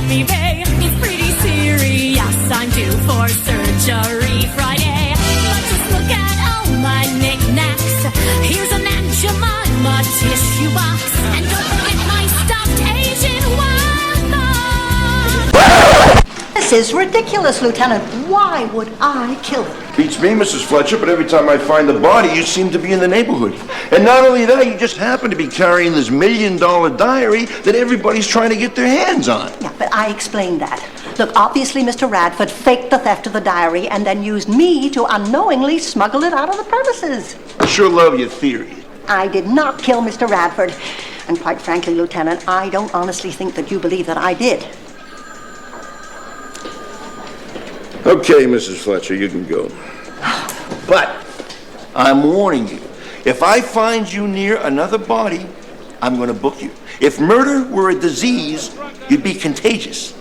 me, babe. It's pretty serious. I'm due for surgery Friday. But just look at all my knickknacks. Here's an Aunt Jemima tissue box. And don't forget my stuffed Asian wildfire. This is ridiculous, Lieutenant. Why would I kill him? Beats me, Mrs. Fletcher, but every time I find the body, you seem to be in the neighborhood. And not only that, you just happen to be carrying this $1 million diary that everybody's trying to get their hands on. Yeah, but I explained that. Look, obviously Mr. Radford faked the theft of the diary and then used me to unknowingly smuggle it out of the premises. I sure love your theory. I did not kill Mr. Radford. And quite frankly, Lieutenant, I don't honestly think that you believe that I did. Okay, Mrs. Fletcher, you can go. But I'm warning you, if I find you near another body, I'm going to book you. If murder were a disease, you'd be contagious.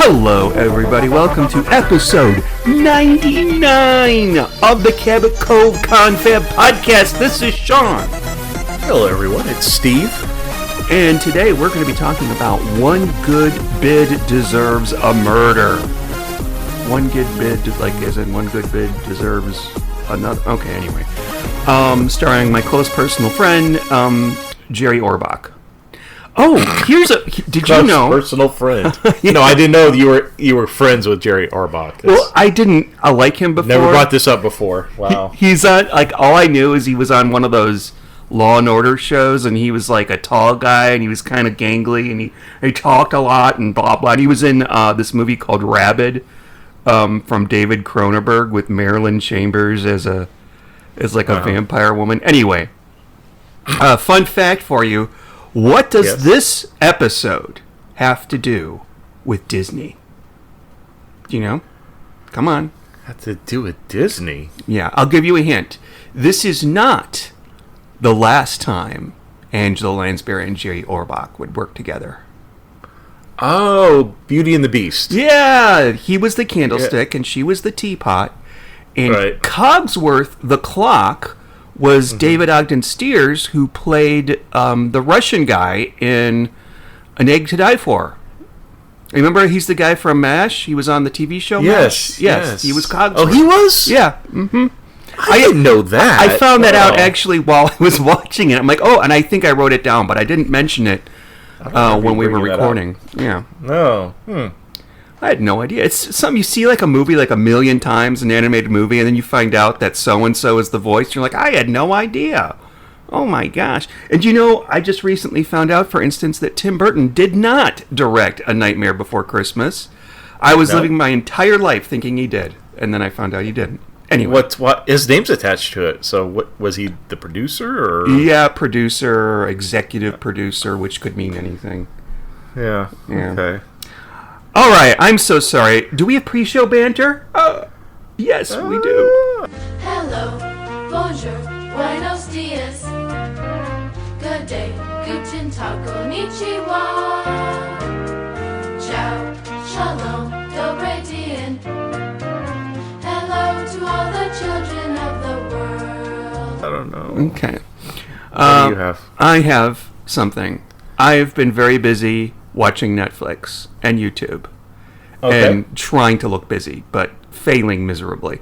Hello, everybody. Welcome to episode 99 of the Cabot Cove Confab Podcast. This is Sean. Hello, everyone. It's Steve. And today we're going to be talking about One Good Bid Deserves a Murder. One good bid, like as in one good bid deserves another. Okay, anyway. Starring my close personal friend, Jerry Orbach. Oh, did you know? Personal friend. No, I didn't know you were friends with Jerry Orbach. Well, I didn't like him before. Never brought this up before. Wow. He's on, all I knew is he was on one of those Law and Order shows, and he was like a tall guy, and he was kind of gangly, and he talked a lot, and blah, blah. And he was in this movie called Rabid from David Cronenberg with Marilyn Chambers as a vampire woman. Anyway, fun fact for you. What does this episode have to do with Disney? Do you know? Come on. Have to do with Disney? Yeah, I'll give you a hint. This is not the last time Angela Lansbury and Jerry Orbach would work together. Oh, Beauty and the Beast. Yeah, he was the candlestick and she was the teapot. And Cogsworth the clock was David Ogden Stiers, who played the Russian guy in An Egg to Die For. Remember, he's the guy from MASH? He was on the TV show MASH? Yes. He was Cogsworth. Oh, he was? Yeah. Mm-hmm. I didn't know that. I found that out actually while I was watching it. I'm like, oh, and I think I wrote it down, but I didn't mention it when we were recording. Yeah. No. I had no idea. It's something you see like a movie like a million times, an animated movie, and then you find out that so-and-so is the voice. You're like, I had no idea. Oh my gosh. And you know, I just recently found out, for instance, that Tim Burton did not direct A Nightmare Before Christmas. I was living my entire life thinking he did, and then I found out he didn't. Anyway. What his name's attached to it, so what was he, the producer? Or? Yeah, producer, executive producer, which could mean anything. Yeah. Okay. All right, I'm so sorry. Do we have pre-show banter? Yes, we do. Hello, bonjour, buenos dias. Good day, guten tag, konnichiwa. Ciao, shalom, dobre dien. Hello to all the children of the world. I don't know. Okay. What do you have? I have something. I have been very busy watching Netflix and YouTube and trying to look busy, but failing miserably.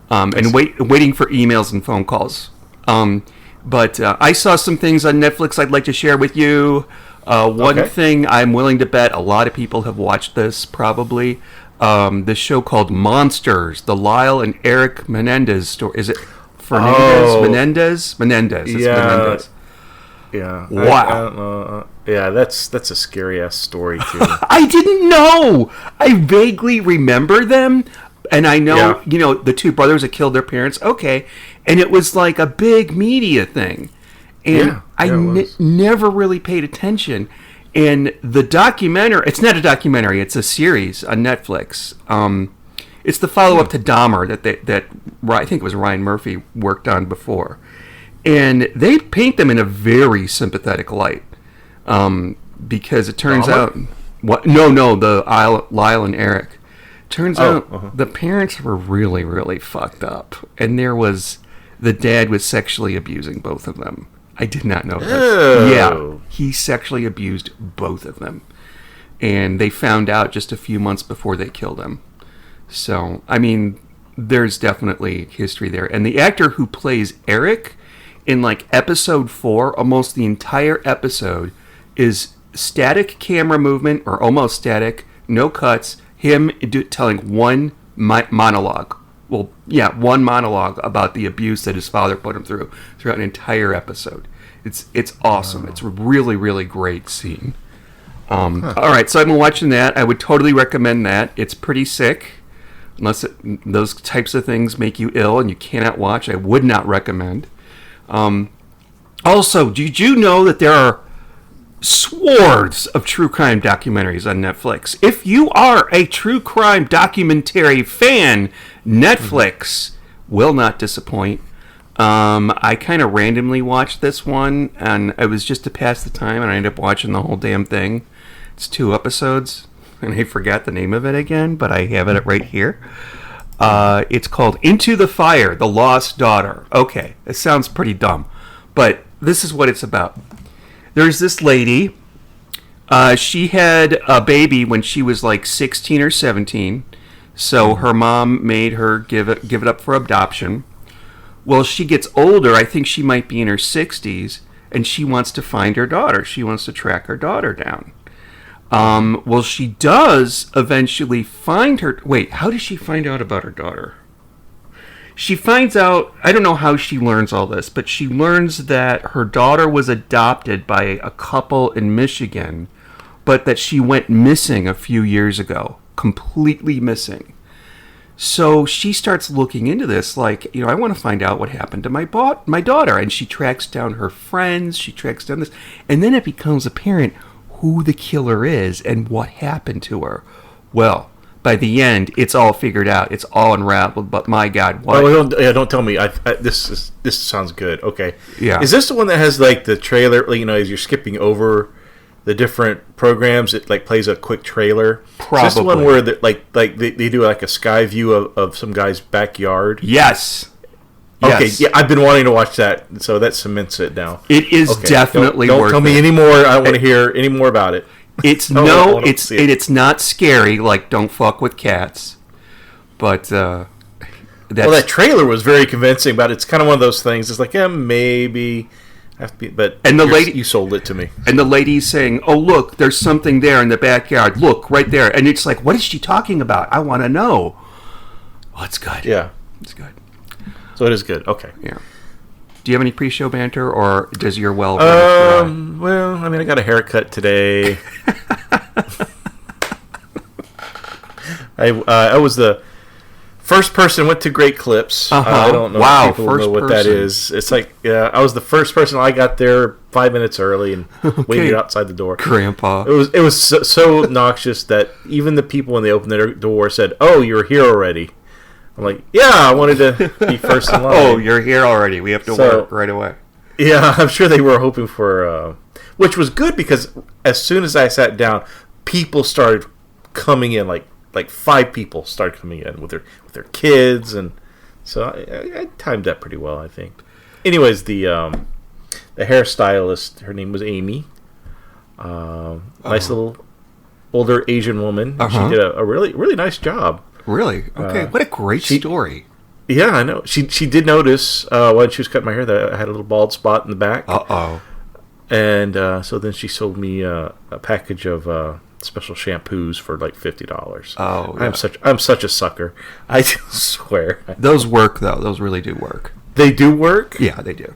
And waiting for emails and phone calls. But I saw some things on Netflix I'd like to share with you. One thing I'm willing to bet a lot of people have watched this, probably. This show called Monsters, the Lyle and Eric Menendez story. Is it Fernandez? Menendez? Menendez. It's Menendez. Yeah. Wow. I don't know. Yeah, that's a scary ass story too. I didn't know. I vaguely remember them, and I know the two brothers that killed their parents. Okay, and it was like a big media thing, and I never really paid attention. And the documentary—it's not a documentary; it's a series on Netflix. It's the follow-up to Dahmer that I think it was Ryan Murphy worked on before. And they paint them in a very sympathetic light. Because it turns out... No, Lyle and Eric. Turns out the parents were really, really fucked up. And the dad was sexually abusing both of them. I did not know this. Ew. Yeah, he sexually abused both of them. And they found out just a few months before they killed him. So, I mean, there's definitely history there. And the actor who plays Eric in like episode 4, almost the entire episode is static camera movement, or almost static, no cuts, him telling one monologue. Well, yeah, one monologue about the abuse that his father put him through throughout an entire episode. It's awesome. It's a really, really great scene. All right, so I've been watching that. I would totally recommend that. It's pretty sick. Unless those types of things make you ill and you cannot watch, I would not recommend. Also, did you know that there are swords of true crime documentaries on Netflix? If you are a true crime documentary fan, Netflix will not disappoint. I kind of randomly watched this one, and it was just to pass the time, and I ended up watching the whole damn thing. It's 2 episodes, and I forgot the name of it again, but I have it right here. It's called Into the Fire, The Lost Daughter. Okay, it sounds pretty dumb, but this is what it's about. There's this lady. She had a baby when she was like 16 or 17, so her mom made her give it up for adoption. Well, she gets older. I think she might be in her 60s, and she wants to find her daughter. She wants to track her daughter down. Well, she does eventually find her. Wait, how does she find out about her daughter? She finds out, I don't know how she learns all this, but she learns that her daughter was adopted by a couple in Michigan, but that she went missing a few years ago, completely missing. So she starts looking into this, like, I want to find out what happened to my daughter. And she tracks down her friends, she tracks down this, and then it becomes apparent who the killer is and what happened to her. Well, by the end, it's all figured out. It's all unraveled. But my God, what? Oh, don't tell me. This sounds good. Okay. Yeah. Is this the one that has like the trailer? Like, as you're skipping over the different programs, it like plays a quick trailer. Probably. Is this the one where they do like a sky view of some guy's backyard? Yes. Okay. Yes. Yeah, I've been wanting to watch that, so that cements it now. It is definitely don't worth tell me it. any more. I don't want to hear any more about it. It's it's not scary. Like, don't fuck with cats. But that's, well, that trailer was very convincing. But it's kind of one of those things. It's like, maybe have to be. But you sold it to me. And the lady's saying, "Oh, look, there's something there in the backyard. Look right there." And it's like, what is she talking about? I want to know. Oh, it's good. Yeah, it's good. So it is good. Okay. Yeah. Do you have any pre-show banter, or does your well? Well, I mean, I got a haircut today. I was the first person went to Great Clips. I don't know if people know what that is. It's like, I was the first person. I got there 5 minutes early and waited outside the door. Grandpa. It was so noxious that even the people when they opened the door said, "Oh, you're here already." I'm like, yeah, I wanted to be first in line. Oh, you're here already. We have to work right away. Yeah, I'm sure they were hoping for, which was good because as soon as I sat down, people started coming in. Like 5 people started coming in with their kids, and so I timed that pretty well, I think. Anyways, the hairstylist, her name was Amy. Nice little older Asian woman. She did a really really nice job. Really? Okay. What a great story. Yeah, I know. She did notice when she was cutting my hair that I had a little bald spot in the back. Uh-oh. And so then she sold me a package of special shampoos for like $50. Oh, yeah. I'm such a sucker. I swear. Those work though. Those really do work. They do work? Yeah, they do.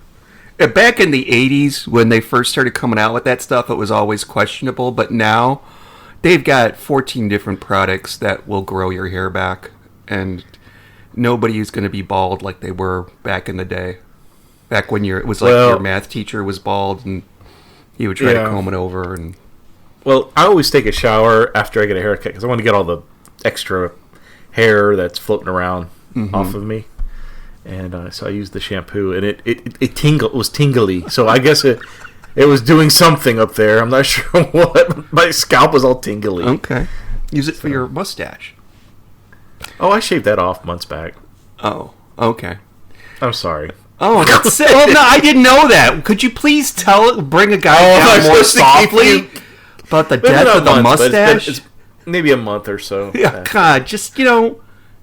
Back in the 80s when they first started coming out with that stuff, it was always questionable, but now they've got 14 different products that will grow your hair back, and nobody is going to be bald like they were back in the day. Back when it was like your math teacher was bald, and he would try to comb it over. And well, I always take a shower after I get a haircut because I want to get all the extra hair that's floating around off of me. And so I used the shampoo, and it was tingly. So I guess it was doing something up there. I'm not sure what. My scalp was all tingly. Okay. Use it for your mustache. Oh, I shaved that off months back. Oh, okay. I'm sorry. Oh, that's it. Well, no, I didn't know that. Could you please bring a guy down more softly about the death of the mustache? It's maybe a month or so. Yeah, God, just,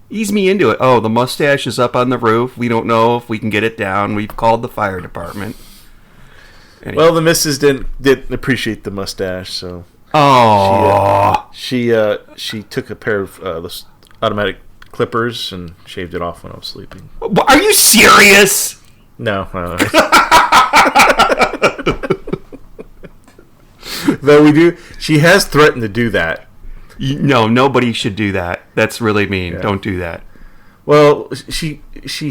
ease me into it. Oh, the mustache is up on the roof. We don't know if we can get it down. We've called the fire department. Anyway. Well, the missus didn't appreciate the mustache, so she took a pair of those automatic clippers and shaved it off when I was sleeping. Are you serious? No. Though she has threatened to do that. No, nobody should do that. That's really mean. Yeah. Don't do that. Well, she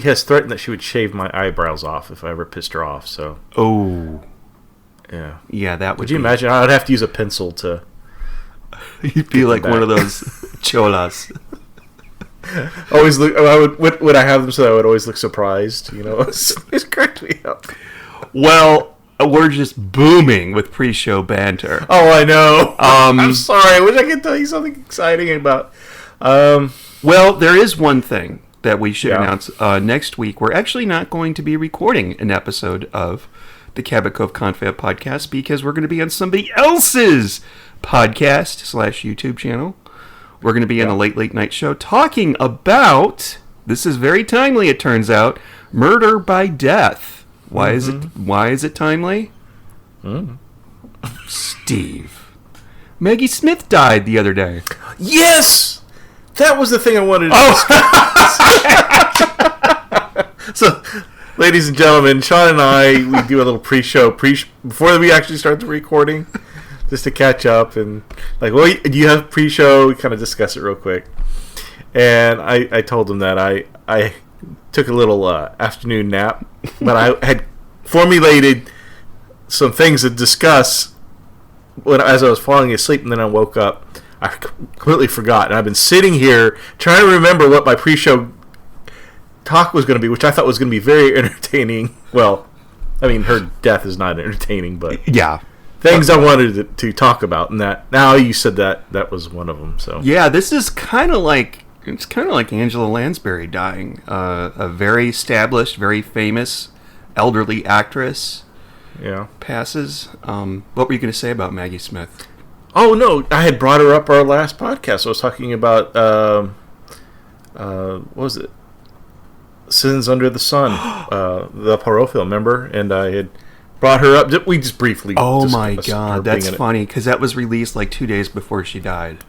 has threatened that she would shave my eyebrows off if I ever pissed her off. So. Oh. Yeah. Yeah, that would. Would you imagine? I'd have to use a pencil to. You'd be like one of those cholas. Always look. Would I have them so I would always look surprised? It's cracked me up. Well, we're just booming with pre-show banter. Oh, I know. I'm sorry. I wish I could tell you something exciting about. Well, there is one thing that we should announce. Next week, we're actually not going to be recording an episode of the Cabot Cove Confab podcast because we're going to be on somebody else's podcast / YouTube channel. We're going to be on a late night show talking about, this is very timely, it turns out, murder by death. Why is it timely? Steve. Maggie Smith died the other day. Yes! That was the thing I wanted to discuss. So, ladies and gentlemen, Sean and I, we do a little pre-show before we actually start the recording. Just to catch up and do you have pre-show? We kind of discuss it real quick. And I told him that I took a little afternoon nap, but I had formulated some things to discuss as I was falling asleep, and then I woke up. I completely forgot, and I've been sitting here trying to remember what my pre-show talk was going to be, which I thought was going to be very entertaining. Well, I mean, her death is not entertaining, but yeah. Things I wanted to talk about, and that now you said that was one of them. So yeah, this is kind of like Angela Lansbury dying, a very established, very famous elderly actress. Yeah, passes. What were you going to say about Maggie Smith? Oh no, I had brought her up our last podcast. I was talking about what was it? Sins Under the Sun, the Poirot film. Remember? And I had brought her up. We just briefly. Oh my God, that's funny because that was released like 2 days before she died.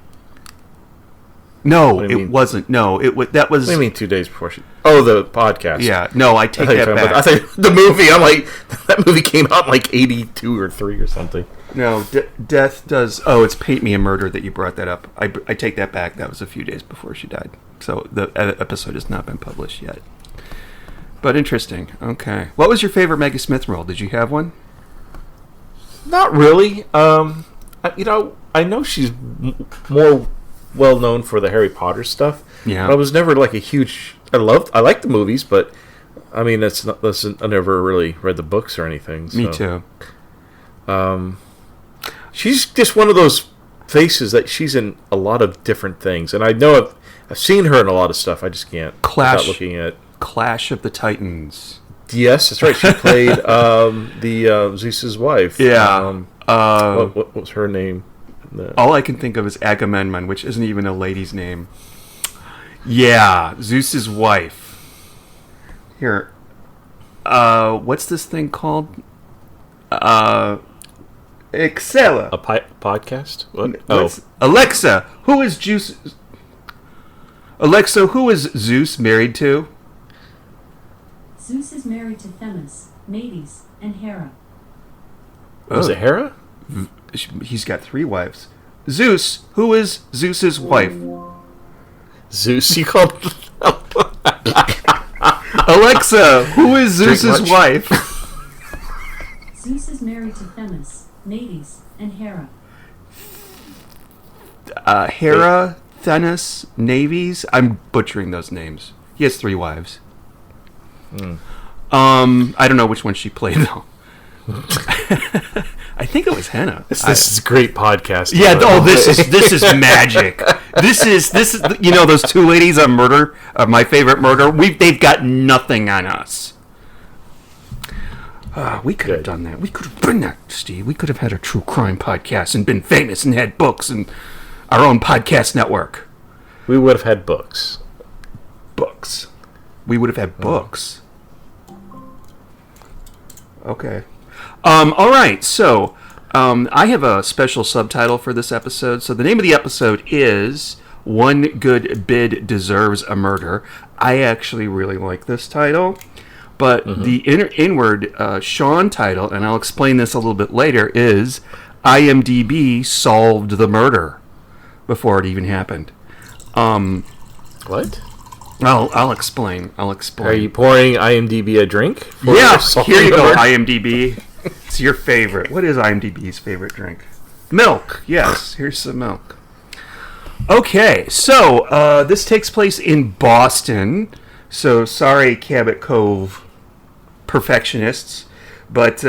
No, it wasn't. No, that was. What do you mean 2 days before she? Oh, the podcast. Yeah, no, I take that back. I think the movie. I'm like, that movie came out in like 82 or 3 or something. No, death does. Oh, it's Paint Me a Murder that you brought that up. I take that back. That was a few days before she died. So the episode has not been published yet. But interesting. Okay. What was your favorite Maggie Smith role? Did you have one? Not really. I know she's more well known for the Harry Potter stuff. Yeah. But I was never like a huge. I like the movies, but I mean, I never really read the books or anything. So. Me too. She's just one of those faces that she's in a lot of different things, and I know I've seen her in a lot of stuff. I just can't without looking at Clash of the Titans. Yes, that's right. She played the Zeus's wife. Yeah. What was her name? All I can think of is Agamemnon, which isn't even a lady's name. Yeah, Zeus's wife. Here. What's this thing called? Excella. A podcast? What? Alexa, who is Zeus married to? Zeus is married to Themis, Medes, and Hera. Was it Hera? He's got 3 wives. Zeus, who is Zeus's wife? Zeus, you called... Alexa, who is Zeus's wife? Zeus is married to Themis, Medes, and Hera. Hera, Thenis Navies. I'm butchering those names. He has 3 wives. I don't know which one she played though. I think it was Henna. This is great podcast. Yeah. Oh, this is magic. This is those 2 ladies on Murder, My Favorite Murder. They've got nothing on us. We could have done that. We could have done that, Steve. We could have had a true crime podcast and been famous and had books and our own podcast network. We would have had books. Books. We would have had books. Okay. All right. So, I have a special subtitle for this episode. So the name of the episode is "One Good Bid Deserves a Murder." I actually really like this title, but the inward Sean title, and I'll explain this a little bit later, is IMDb solved the murder before it even happened. What? I'll explain. Are you pouring IMDb a drink? Yeah, here you go, IMDb. It's your favorite. What is IMDb's favorite drink? Milk. Yes, here's some milk. Okay, so this takes place in Boston. So sorry, Cabot Cove perfectionists, but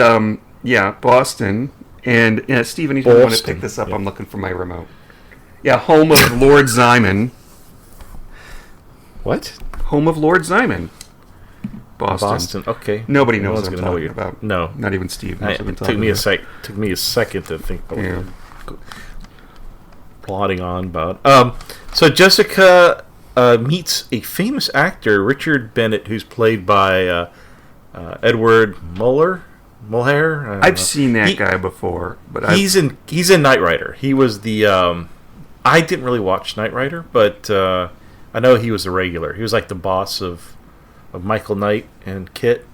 yeah, Boston. And Stephen, you want to pick this up? Yeah. I'm looking for my remote. Yeah, home of Lord Simon. What? Home of Lord Simon. Boston. Okay. Nobody knows what I'm talking about. No, not even Steve knows what I'm talking about. Took me a second to think about what I'm plodding on about. So Jessica meets a famous actor, Richard Bennett, who's played by Edward Mulhare. I've seen that guy before, but he's in Knight Rider. He was the. I didn't really watch Knight Rider, but I know he was a regular. He was like the boss of Michael Knight and Kit.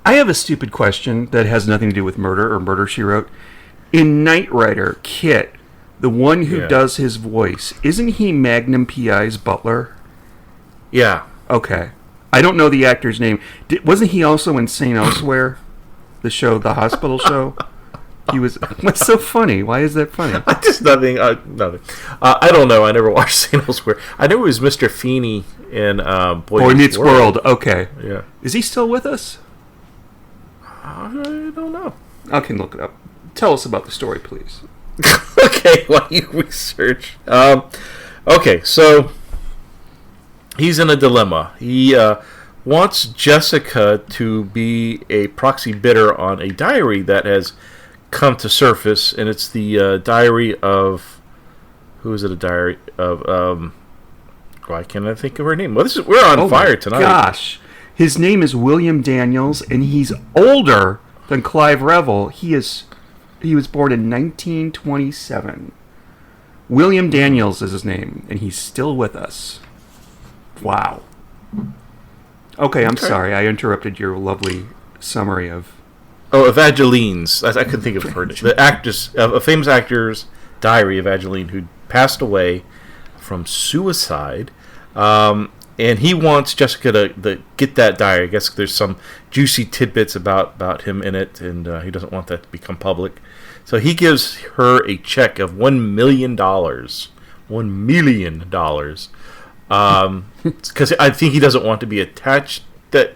I have a stupid question that has nothing to do with murder or Murder, She Wrote. In Knight Rider, Kit, the one who does his voice, isn't he Magnum P.I.'s butler? Yeah. Okay. I don't know the actor's name. Wasn't he also in St. Elsewhere? The show, the hospital show? He was. What's so funny? Why is that funny? Just nothing. Nothing. I don't know. I never watched St. Elsewhere. I know it was Mr. Feeney in Boy Meets World. Okay. Yeah. Is he still with us? I don't know. I can look it up. Tell us about the story, please. Okay, while you research. Okay, so he's in a dilemma. He wants Jessica to be a proxy bidder on a diary that has come to surface, and it's the diary of... Who is it a diary of? Why can't I think of her name? Well, we're on fire tonight. Gosh. His name is William Daniels, and he's older than Clive Revel. He was born in 1927. William Daniels is his name, and he's still with us. Wow. Okay, I'm sorry. I interrupted your lovely summary of... Oh, Evangeline's. I couldn't think of her name. The actress, a famous actor's diary, Evangeline, who passed away from suicide. And he wants Jessica to get that diary. I guess there's some juicy tidbits about him in it, and he doesn't want that to become public. So he gives her a check of $1 million. $1 million. Because I think he doesn't want to be attached that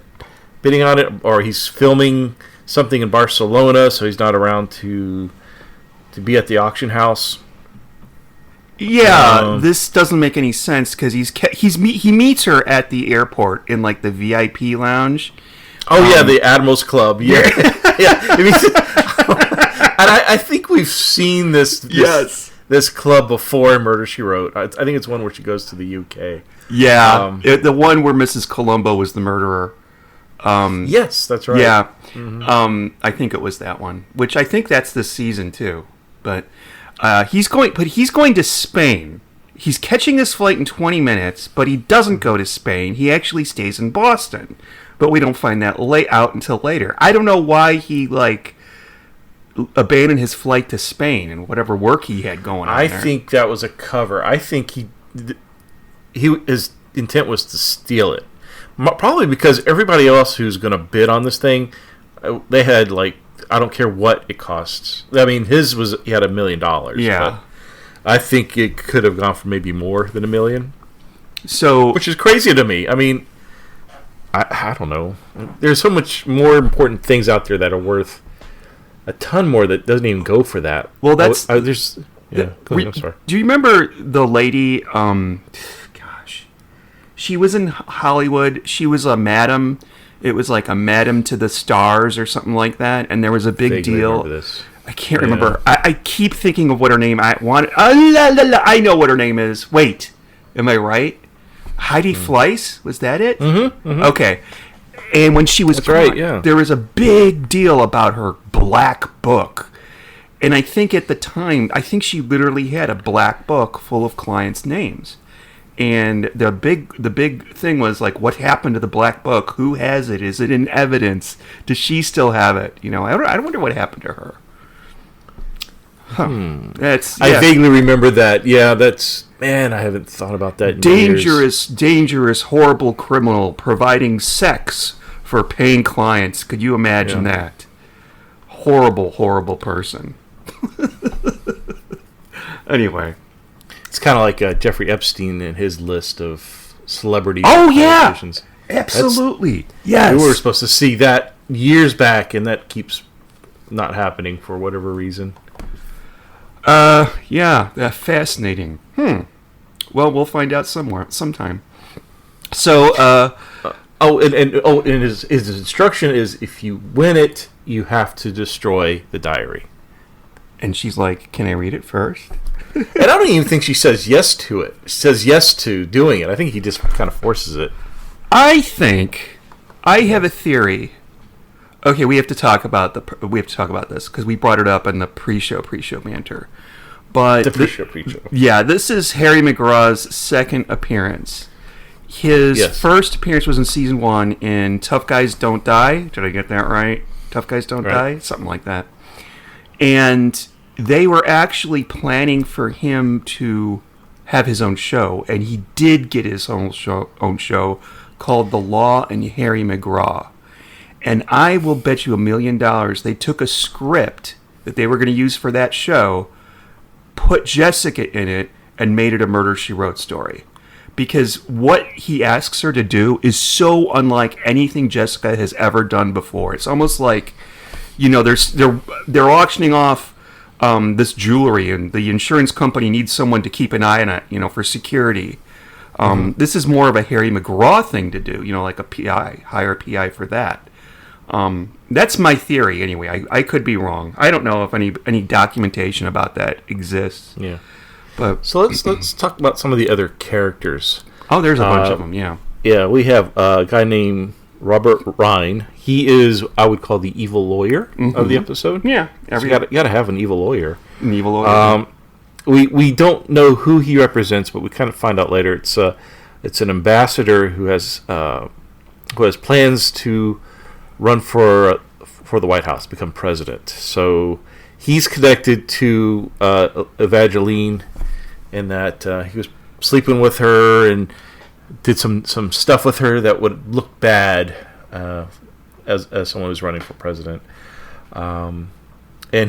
bidding on it, or he's filming something in Barcelona, so he's not around to be at the auction house. Yeah, this doesn't make any sense because he meets her at the airport in like the VIP lounge. Oh yeah, the Admirals Club. Yeah, yeah. And I think we've seen this club before in Murder, She Wrote. I think it's one where she goes to the UK. Yeah, the one where Mrs. Columbo was the murderer. Yes, that's right. Yeah, I think it was that one. Which I think that's this season too. But he's going to Spain. He's catching this flight in 20 minutes, but he doesn't go to Spain. He actually stays in Boston. But we don't find that out until later. I don't know why he abandoned his flight to Spain and whatever work he had going on. I think that was a cover. I think his intent was to steal it. Probably because everybody else who's going to bid on this thing, they had I don't care what it costs. I mean, he had $1 million. Yeah. I think it could have gone for maybe more than $1 million, So which is crazy to me. I mean, I don't know. There's so much more important things out there that are worth a ton more that doesn't even go for that. Well, that's- there's. Yeah, go ahead, I'm sorry. Do you remember the lady? Gosh, she was in Hollywood. She was a madam. It was like a madam to the stars or something like that. And there was a big Vaguely deal. remember this. I can't remember. I keep thinking of what her name. I know what her name is. Wait, am I right? Heidi Fleiss, was that it? Mm-hmm. Okay. And when she was That's right, yeah. there was a big deal about her black book. And I think at the time, I think she literally had a black book full of clients' names. And the big thing was like, what happened to the black book? Who has it? Is it in evidence? Does she still have it? You know, I wonder what happened to her. I vaguely remember that. Yeah, that's... Man, I haven't thought about that in years. dangerous, horrible criminal providing sex for paying clients. Could you imagine that? Horrible person. Anyway. It's kind of like Jeffrey Epstein and his list of celebrities. Oh, and yeah! politicians. Absolutely. Yes. We were supposed to see that years back, and that keeps not happening for whatever reason. Yeah, fascinating. Well, we'll find out sometime. So, and his instruction is if you win it, you have to destroy the diary. and she's like, "Can I read it first?" And I don't even think she says yes to it. She says yes to doing it. I think he just kind of forces it. I have a theory. Okay, we have to talk about this because we brought it up in the pre-show banter. But The pre-show. Yeah, this is Harry McGraw's second appearance. His first appearance was in season 1 in Tough Guys Don't Die. Did I get that right? Tough Guys Don't Die? Something like that. And they were actually planning for him to have his own show, and he did get his own show called The Law and Harry McGraw. And I will bet you $1 million they took a script that they were going to use for that show, put Jessica in it, and made it a Murder, She Wrote story. Because what he asks her to do is so unlike anything Jessica has ever done before. It's almost like, you know, they're auctioning off this jewelry, and the insurance company needs someone to keep an eye on it, you know, for security. This is more of a Harry McGraw thing to do, you know, like a PI, hire a PI for that. That's my theory, anyway. I could be wrong. I don't know if any documentation about that exists. Yeah. But So let's talk about some of the other characters. oh, there's a bunch of them. Yeah. Yeah, we have a guy named Robert Rhine. He is, I would call, the evil lawyer of the episode. Yeah. You got to have an evil lawyer. An evil lawyer. We don't know who he represents, but we kind of find out later. It's an ambassador who has plans to run for the White House, become president. So he's connected to Evangeline, in that he was sleeping with her and did some stuff with her that would look bad as someone who's running for president. And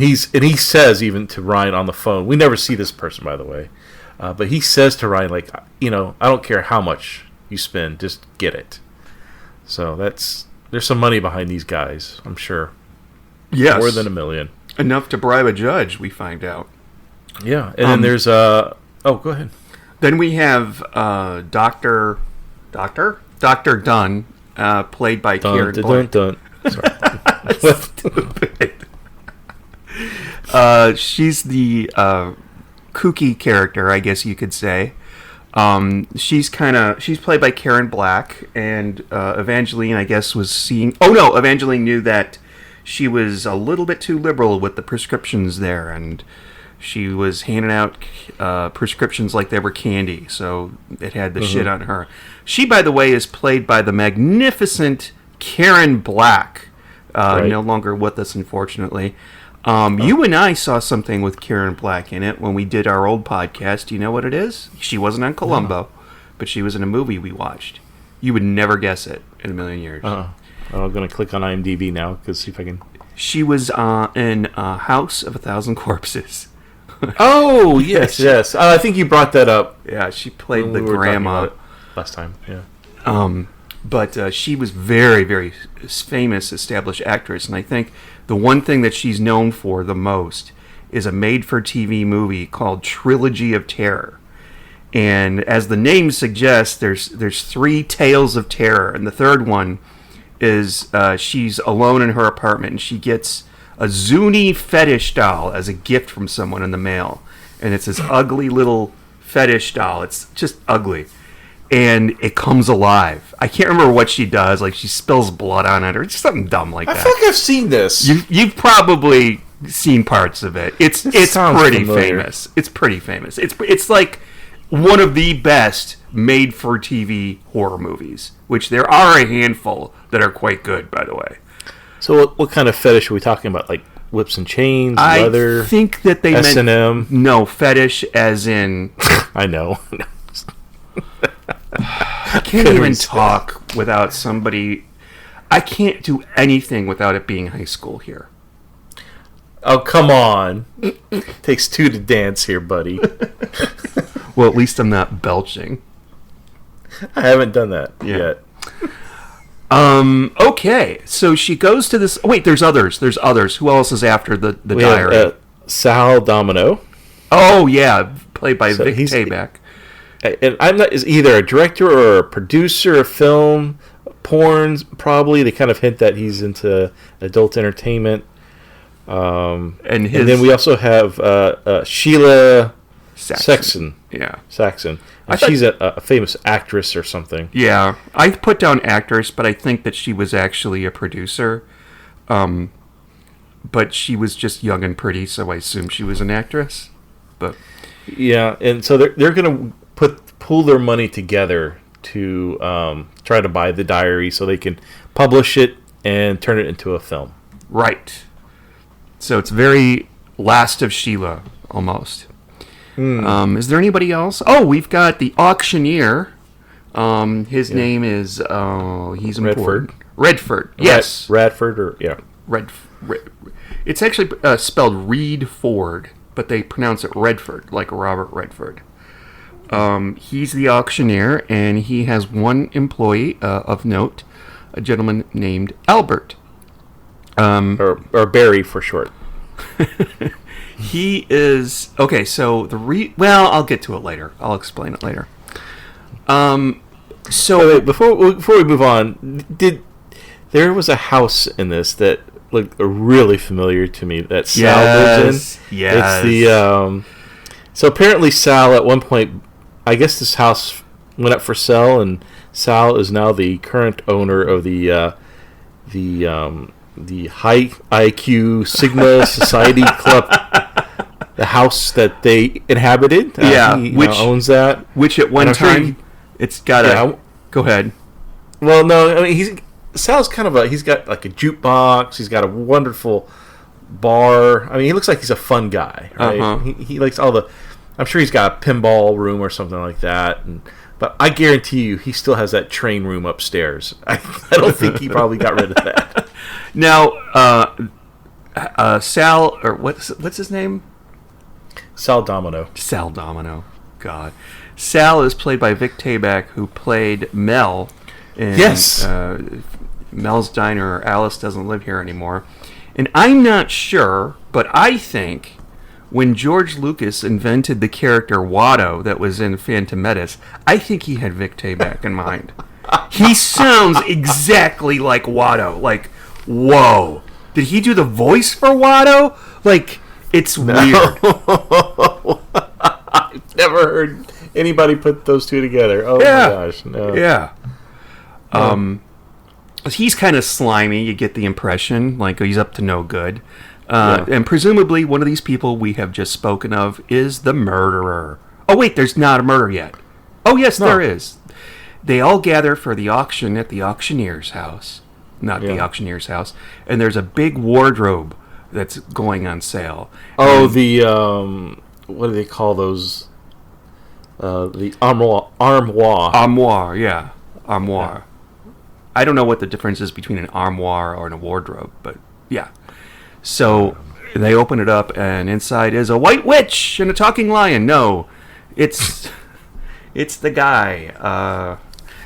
he says even to Ryan on the phone. We never see this person, by the way, but he says to Ryan, like, you know, I don't care how much you spend, just get it. So there's some money behind these guys, I'm sure. Yes. More than $1 million. Enough to bribe a judge, we find out. Yeah, and then there's oh, go ahead. Then we have Dr. Dunn, played by Karen Black. Sorry. Stupid. She's the kooky character, I guess you could say. She's played by Karen Black, and Evangeline, I guess, was seeing... Oh, no, Evangeline knew that she was a little bit too liberal with the prescriptions there, and she was handing out prescriptions like they were candy, so it had the shit on her. She, by the way, is played by the magnificent Karen Black, no longer with us, unfortunately. You and I saw something with Karen Black in it when we did our old podcast. Do you know what it is? She wasn't on Columbo, but she was in a movie we watched. You would never guess it in a million years. I'm going to click on IMDb now, because see if I can... She was in House of a Thousand Corpses. Oh, yes, yes. I think you brought that up. Yeah, she played when the we were talking grandma. about it last time. Yeah. But she was very, very famous, established actress, and I think the one thing that she's known for the most is a made-for-TV movie called Trilogy of Terror. And as the name suggests, there's 3 tales of terror, and the third one is she's alone in her apartment, and she gets a Zuni fetish doll as a gift from someone in the mail, and it's this ugly little fetish doll. It's just ugly. And it comes alive. I can't remember what she does. Like, she spills blood on it or just something dumb like I that. feel like I've seen this. You've probably seen parts of it. It's sounds pretty familiar. famous. It's pretty famous. It's like one of the best made-for-TV horror movies, which there are a handful that are quite good, by the way. So what kind of fetish are we talking about? Like whips and chains, leather? I think that they S&M? meant no fetish, as in I know. I can't even talk without somebody. I can't do anything without it being high school here. Oh, come on. Takes 2 to dance here, buddy. Well, at least I'm not belching. I haven't done that Yeah. yet. Okay, so she goes to this. Oh, wait, there's others. There's others. Who else is after the We diary? have Sal Domino. Oh yeah, played by So Vic he's- Tayback. And I'm not is either a director or a producer of film, porns. Probably they kind of hint that he's into adult entertainment. And his And then we also have Sheila Saxon. Saxon. Yeah, Saxon. I And thought- she's a famous actress or something. yeah. I put down actress, but I think that she was actually a producer. But she was just young and pretty, so I assume she was an actress. But Yeah, and so they're going to pool their money together to try to buy the diary so they can publish it and turn it into a film. right. So it's very Last of Sheila, almost. Is there anybody else? Oh, we've got the auctioneer. His name is he's important. Redford. Yes. Radford or yeah. Red. It's actually spelled Reed Ford, but they pronounce it Redford, like Robert Redford. He's the auctioneer, and he has one employee of note, a gentleman named Albert. Or Barry for short. He is okay. So well, I'll get to it later. I'll explain it later. So Wait, before we move on, there was a house in this that looked really familiar to me that Sal lives in? Yes. It's the so apparently Sal at one point, I guess this house went up for sale, and Sal is now the current owner of the High IQ Sigma Society Club, the house that they inhabited. Yeah, he which owns that. Which at one And I'm sure time, it's got Yeah, Go ahead. Well, no, I mean Sal's kind of he's got like a jukebox. He's got a wonderful bar. I mean, he looks like he's a fun guy, right? Uh-huh. He likes all the. I'm sure he's got a pinball room or something like that. But I guarantee you, he still has that train room upstairs. I don't think he probably got rid of that. Now, Sal, or what's his name? Sal Domino. Sal Domino. God. Sal is played by Vic Tayback, who played Mel in Yes. Mel's Diner, or Alice Doesn't Live Here Anymore. And I'm not sure, but I think when George Lucas invented the character Watto that was in Phantom Menace, I think he had Vic Tayback in mind. He sounds exactly like Watto. Like, whoa. Did he do the voice for Watto? Like, it's weird. I've never heard anybody put those two together. Oh Yeah. my gosh. No. Yeah. He's kind of slimy, you get the impression, like he's up to no good. And presumably one of these people we have just spoken of is the murderer. Oh, wait, there's not a murder yet. Oh, yes, there is. They all gather for the auction at the auctioneer's house. Not the auctioneer's house. And there's a big wardrobe that's going on sale. Oh, the what do they call those? The armoire. Armoire, yeah. Armoire. I don't know what the difference is between an armoire or a wardrobe, but yeah. So They open it up, and inside is a white witch and a talking lion. No, it's the guy.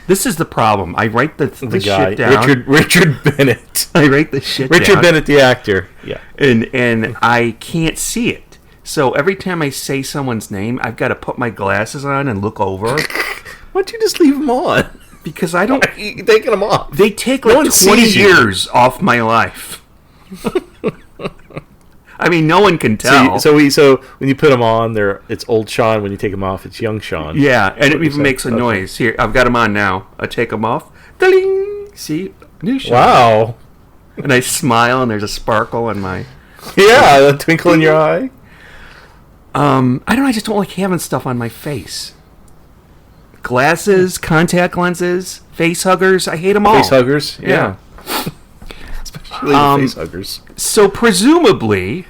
This is the problem. I write the guy, shit down. Richard Bennett. I write the shit down. Richard Bennett, the actor. Yeah. And I can't see it. So every time I say someone's name, I've got to put my glasses on and look over. Why don't you just leave them on? Because I don't... You're taking them off. They take No like one 20 sees you. years off my life. I mean, no one can tell. So when you put them on, it's old Sean. When you take them off, it's young Sean. Yeah, and it you even said. makes a Okay. noise. Here, I've got them on now. I take them off. Ding! See? New Sean. Wow. And I smile, and there's a sparkle in my... Yeah, the twinkle in your eye. I don't know, I just don't like having stuff on my face. Glasses, contact lenses, face huggers, I hate them all. Face huggers. Yeah. Yeah. Especially the face huggers. So presumably,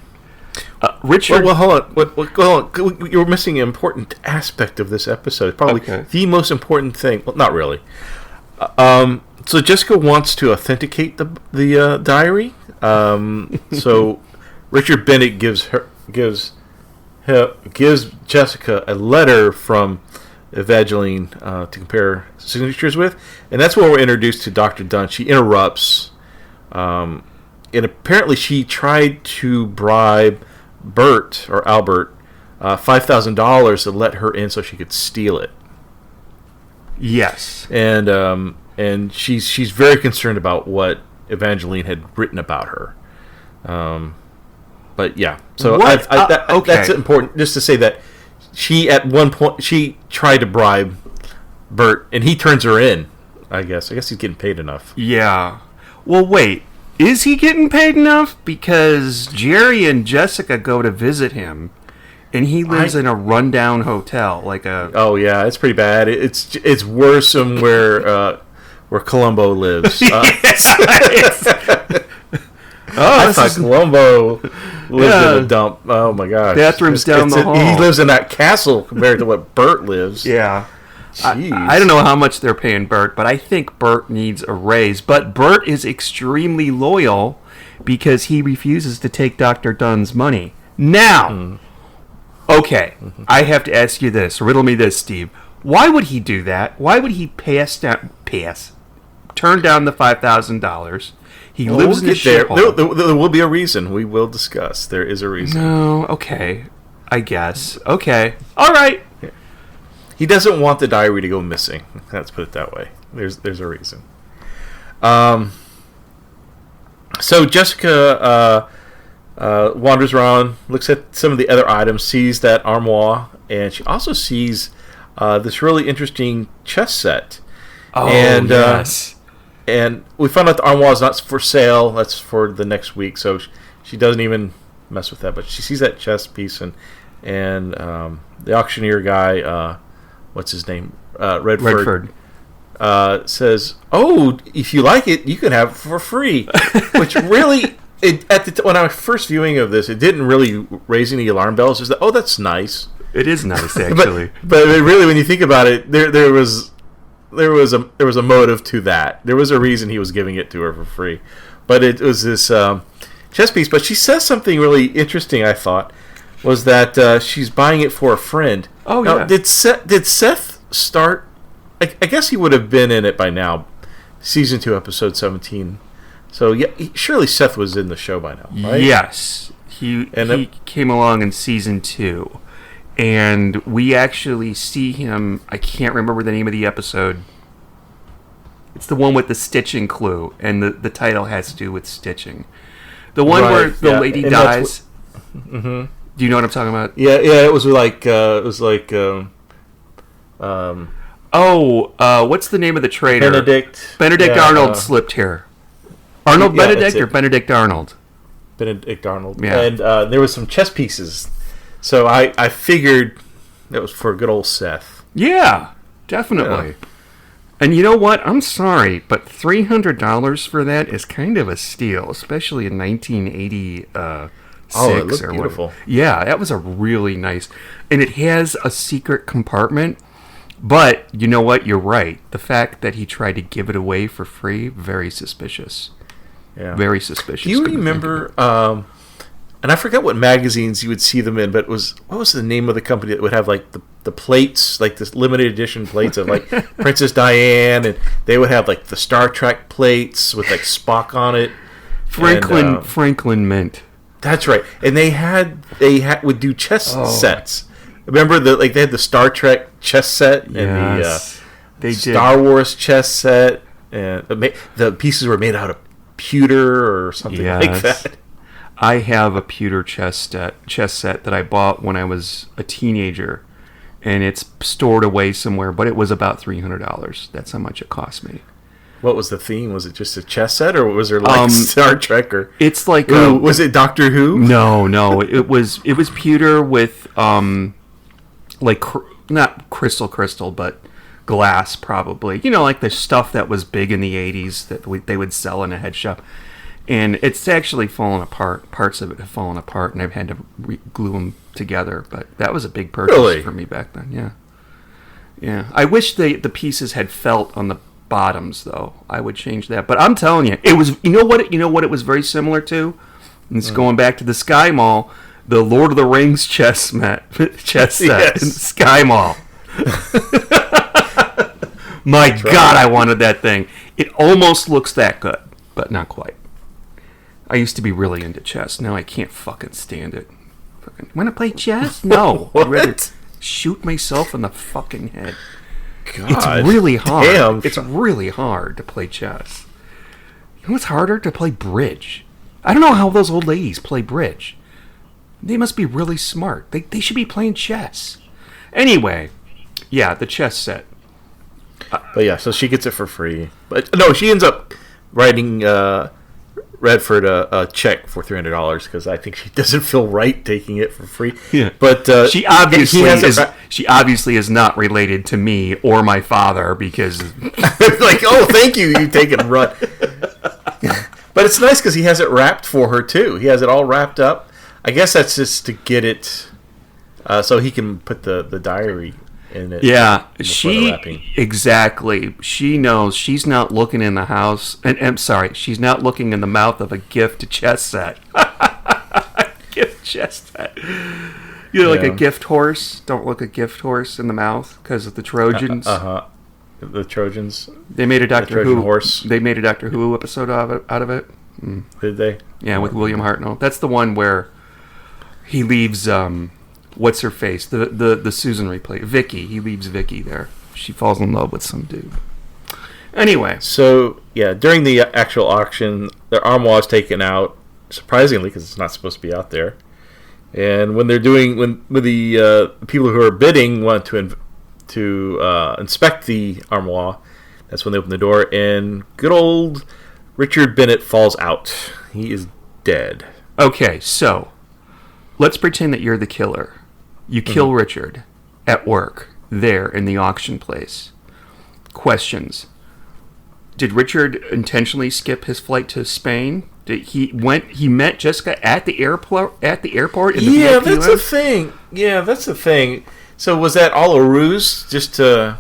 Richard... Well, hold on. Hold on. You're missing an important aspect of this episode. Probably Okay. the most important thing. Well, not really. So Jessica wants to authenticate the diary. So Richard Bennett gives Jessica a letter from Evangeline to compare signatures with, and that's where we're introduced to Dr. Dunn. She interrupts, and apparently she tried to bribe Bert or Albert $5,000 to let her in so she could steal it. Yes. And she's very concerned about what Evangeline had written about her. But yeah, so What? Okay. that's important. Just to say that she at one point she tried to bribe Bert, and he turns her in. I guess he's getting paid enough. Yeah. Well, wait. Is he getting paid enough? Because Jerry and Jessica go to visit him, and he lives in a rundown hotel, like a... Oh yeah, it's pretty bad. It's worse than where Columbo lives. I thought Columbo lived in a dump. Oh my gosh. Bathrooms down the hall. He lives in that castle compared to what Bert lives. Yeah. Jeez. I don't know how much they're paying Bert, but I think Bert needs a raise. But Bert is extremely loyal because he refuses to take Dr. Dunn's money. Now, okay, I have to ask you this. Riddle me this, Steve. Why would he do that? Why would he turn down the $5,000? He lives in a shithole. There will be a reason. We will discuss. There is a reason. No, okay. I guess. Okay. All right. He doesn't want the diary to go missing. Let's put it that way. There's a reason. So Jessica wanders around, looks at some of the other items, sees that armoire, and she also sees this really interesting chess set. Oh, and, yes. And we found out the armoire is not for sale. That's for the next week. So she doesn't even mess with that. But she sees that chess piece, and the auctioneer guy, what's his name? Redford. Says, "Oh, if you like it, you can have it for free." Which really, when I was first viewing of this, it didn't really raise any alarm bells. Just that, oh, that's nice. It is nice, actually. but really, when you think about it, there was a motive to that. There was a reason he was giving it to her for free. But it was this chess piece. But she says something really interesting, I thought, was that she's buying it for a friend. Oh, now, yeah. Did Seth start... I guess he would have been in it by now. Season 2, episode 17. So, yeah, surely Seth was in the show by now, right? Yes. He came along in season 2. And we actually see him... I can't remember the name of the episode. It's the one with the stitching clue. And the title has to do with stitching. The one where the lady dies. Do you know what I'm talking about? Yeah, it was like... what's the name of the traitor? Benedict Yeah, Arnold slipped here. Arnold yeah, Benedict that's or it. Benedict Arnold? Benedict Arnold. Yeah. And there was some chess pieces. So I figured that was for good old Seth. Yeah, definitely. Yeah. And you know what? I'm sorry, but $300 for that is kind of a steal, especially in 1986 Oh, it looked or beautiful. whatever. Yeah, that was a really nice. And it has a secret compartment. But you know what? You're right. The fact that he tried to give it away for free, very suspicious. Yeah. Very suspicious. Do you Couldn't think of remember? it. and I forgot what magazines you would see them in, but what was the name of the company that would have like the plates, like this limited edition plates of like Princess Diane, and they would have like the Star Trek plates with like Spock on it. Franklin Mint. That's right, and they would do chess sets. Remember they had the Star Trek chess set and Yes, the they Star Wars chess set, and the pieces were made out of pewter or something like that. I have a pewter chess set that I bought when I was a teenager, and it's stored away somewhere, but it was about $300. That's how much it cost me. What was the theme? Was it just a chess set, or was there like Star Trek? Or it's like was it Doctor Who? No. It was pewter with not crystal, but glass probably. Like the stuff that was big in the 80s that they would sell in a head shop. And it's actually fallen apart. Parts of it have fallen apart, and I've had to glue them together. But that was a big purchase for me back then. Yeah. I wish the pieces had felt on the bottoms, though. I would change that. But I'm telling you, it was. You know what it was very similar to. And it's going back to the Sky Mall, the Lord of the Rings chess set in the Sky Mall. My God, I wanted that thing. It almost looks that good, but not quite. I used to be really into chess. Now I can't fucking stand it. Want to play chess? No. I'd rather shoot myself in the fucking head. God, it's really hard. Damn. It's really hard to play chess. You know what's harder? To play bridge. I don't know how those old ladies play bridge. They must be really smart. They should be playing chess. Anyway, yeah, the chess set. But yeah, so she gets it for free. But no, she ends up writing Redford a check for $300 because I think she doesn't feel right taking it for free. Yeah, but she obviously is not related to me or my father because like, oh, thank you, you take it and run. But it's nice because he has it wrapped for her too. He has it all wrapped up. I guess that's just to get it so he can put the diary in it. Yeah, exactly. She knows she's not looking in the house. And I'm sorry, she's not looking in the mouth of a gift chess set. Gift chess set. Like a gift horse. Don't look a gift horse in the mouth because of the Trojans. The Trojans. They made a Doctor Who horse. They made a Doctor Who episode out of it. Did they? Yeah, with William Hartnell. That's the one where he leaves. What's her face? The Susan replay. Vicky. He leaves Vicky there. She falls in love with some dude. Anyway. So, yeah, during the actual auction, their armoire is taken out, surprisingly, because it's not supposed to be out there. And when the people who are bidding want to inspect the armoire, that's when they open the door, and good old Richard Bennett falls out. He is dead. Okay, so let's pretend that you're the killer. You kill Richard at work, there in the auction place. Questions. Did Richard intentionally skip his flight to Spain? He met Jessica at the airport in the Yeah, VIP that's lounge? the thing. Yeah, that's the thing. So was that all a ruse just to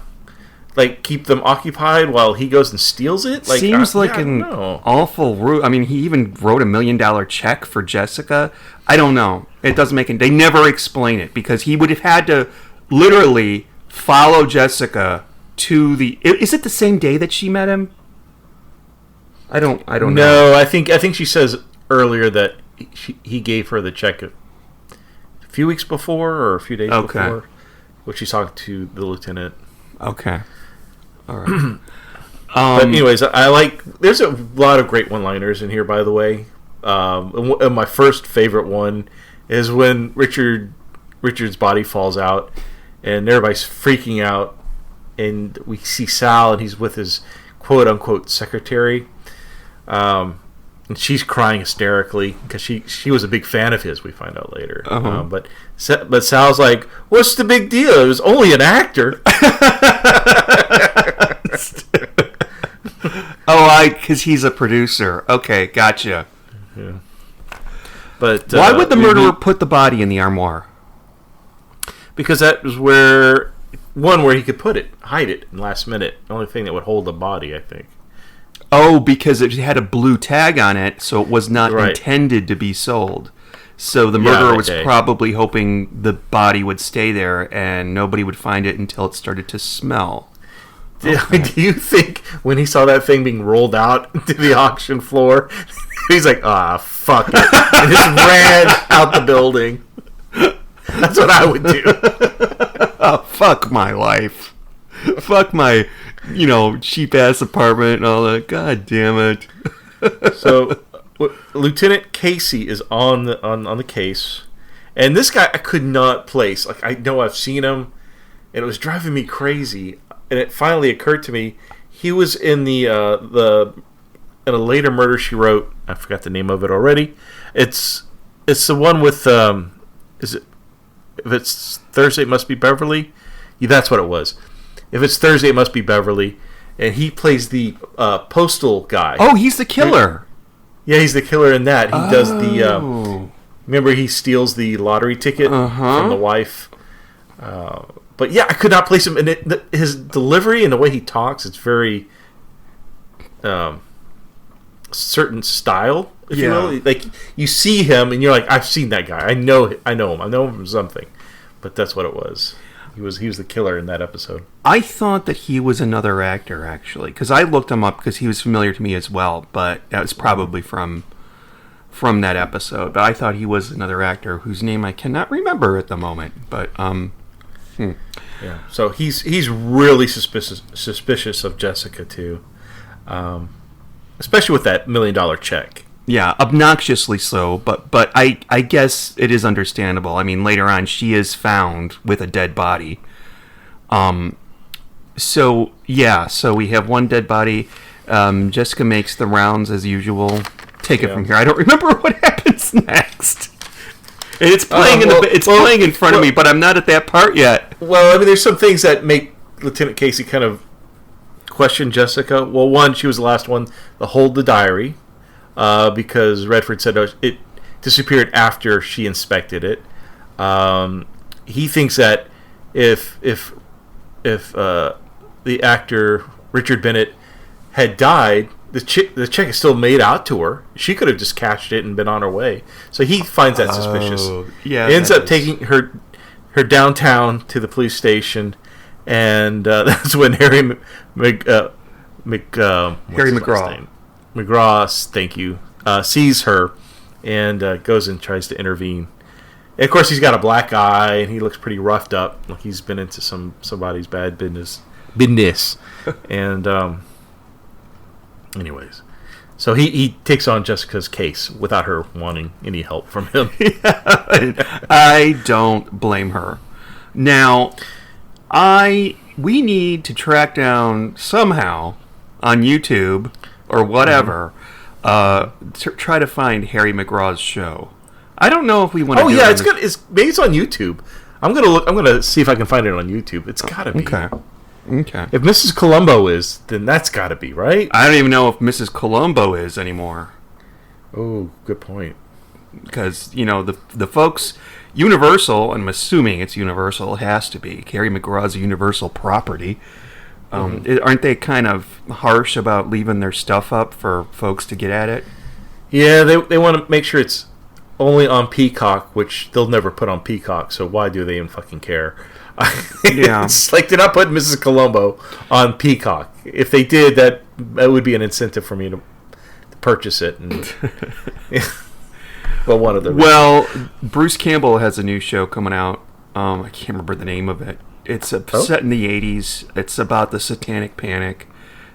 keep them occupied while he goes and steals it? Seems like an awful ruse. I mean, he even wrote $1 million check for Jessica. I don't know. It doesn't make it. They never explain it because he would have had to literally follow Jessica to the. Is it the same day that she met him? I don't know. No, I think she says earlier that he gave her the check a few weeks before or a few days before, when she's talking to the lieutenant. Okay. All right. But anyways, there's a lot of great one-liners in here, by the way. And my first favorite one is when Richard's body falls out and everybody's freaking out, and we see Sal and he's with his quote-unquote secretary, and she's crying hysterically because she was a big fan of his, we find out later. But Sal's like, what's the big deal? It was only an actor. Because he's a producer. Okay, gotcha. Yeah. But why would the murderer put the body in the armoire? Because that was where he could hide it in last minute. The only thing that would hold the body, I think. Oh, because it had a blue tag on it, so it was not intended to be sold. So the Yeah, murderer that was day. probably hoping the body would stay there and nobody would find it until it started to smell. Do you think when he saw that thing being rolled out to the auction floor, he's like, fuck it, and just ran out the building? That's what I would do. Oh, fuck my life. Fuck my, cheap ass apartment and all that. God damn it. So, Lieutenant Casey is on the case, and this guy I could not place. Like, I know I've seen him, and it was driving me crazy. And it finally occurred to me, he was in in a Later Murder She Wrote. I forgot the name of it already. It's the one with if it's Thursday, It Must Be Beverly. Yeah, that's what it was. If it's Thursday, It Must Be Beverly, and he plays the postal guy. Oh, he's the killer. Yeah, he's the killer in that. He does the. Oh. Remember, he steals the lottery ticket from the wife. But yeah, I could not place him. And his delivery and the way he talks, it's very certain style, if you will. Like, you see him and you're like, I've seen that guy. I know him. I know him from something. But that's what it was. He was the killer in that episode. I thought that he was another actor, actually, because I looked him up because he was familiar to me as well, but that was probably from that episode. But I thought he was another actor whose name I cannot remember at the moment. But Yeah. So he's really suspicious of Jessica too, especially with that $1 million check. yeah, obnoxiously so. But I guess it is understandable. I mean, later on she is found with a dead body. So we have one dead body. Jessica makes the rounds as usual. Take it from here. I don't remember what happens next. And it's playing playing in front of me, but I'm not at that part yet. Well, I mean, there's some things that make Lieutenant Casey kind of question Jessica. Well, one, she was the last one to hold the diary because Redford said it disappeared after she inspected it. He thinks that if the actor Richard Bennett had died, the check is still made out to her. She could have just cashed it and been on her way. So he finds that suspicious. Yeah, ends up taking her downtown to the police station, and that's when Harry McGraw, thank you, sees her and goes and tries to intervene. And of course, he's got a black eye and he looks pretty roughed up, like he's been into somebody's bad business. And anyways, so he takes on Jessica's case without her wanting any help from him. I don't blame her. Now, we need to track down somehow on YouTube or whatever, to try to find Harry McGraw's show. I don't know if we want to. Oh yeah, it's good. Maybe it's on YouTube. I'm gonna look. I'm gonna see if I can find it on YouTube. It's gotta be. Okay. If Mrs. Columbo is, then that's gotta be, right? I don't even know if Mrs. Columbo is anymore. Oh, good point. Because, the folks, Universal, and I'm assuming it's Universal, has to be. Harry McGraw's a Universal property. Aren't they kind of harsh about leaving their stuff up for folks to get at it? Yeah, they want to make sure it's only on Peacock, which they'll never put on Peacock, so why do they even fucking care? Yeah. It's like they're not putting Mrs. Columbo on Peacock. If they did, that would be an incentive for me to purchase it. And well, one of them. Well, Bruce Campbell has a new show coming out. I can't remember the name of it. It's set in the 80s. It's about the Satanic Panic,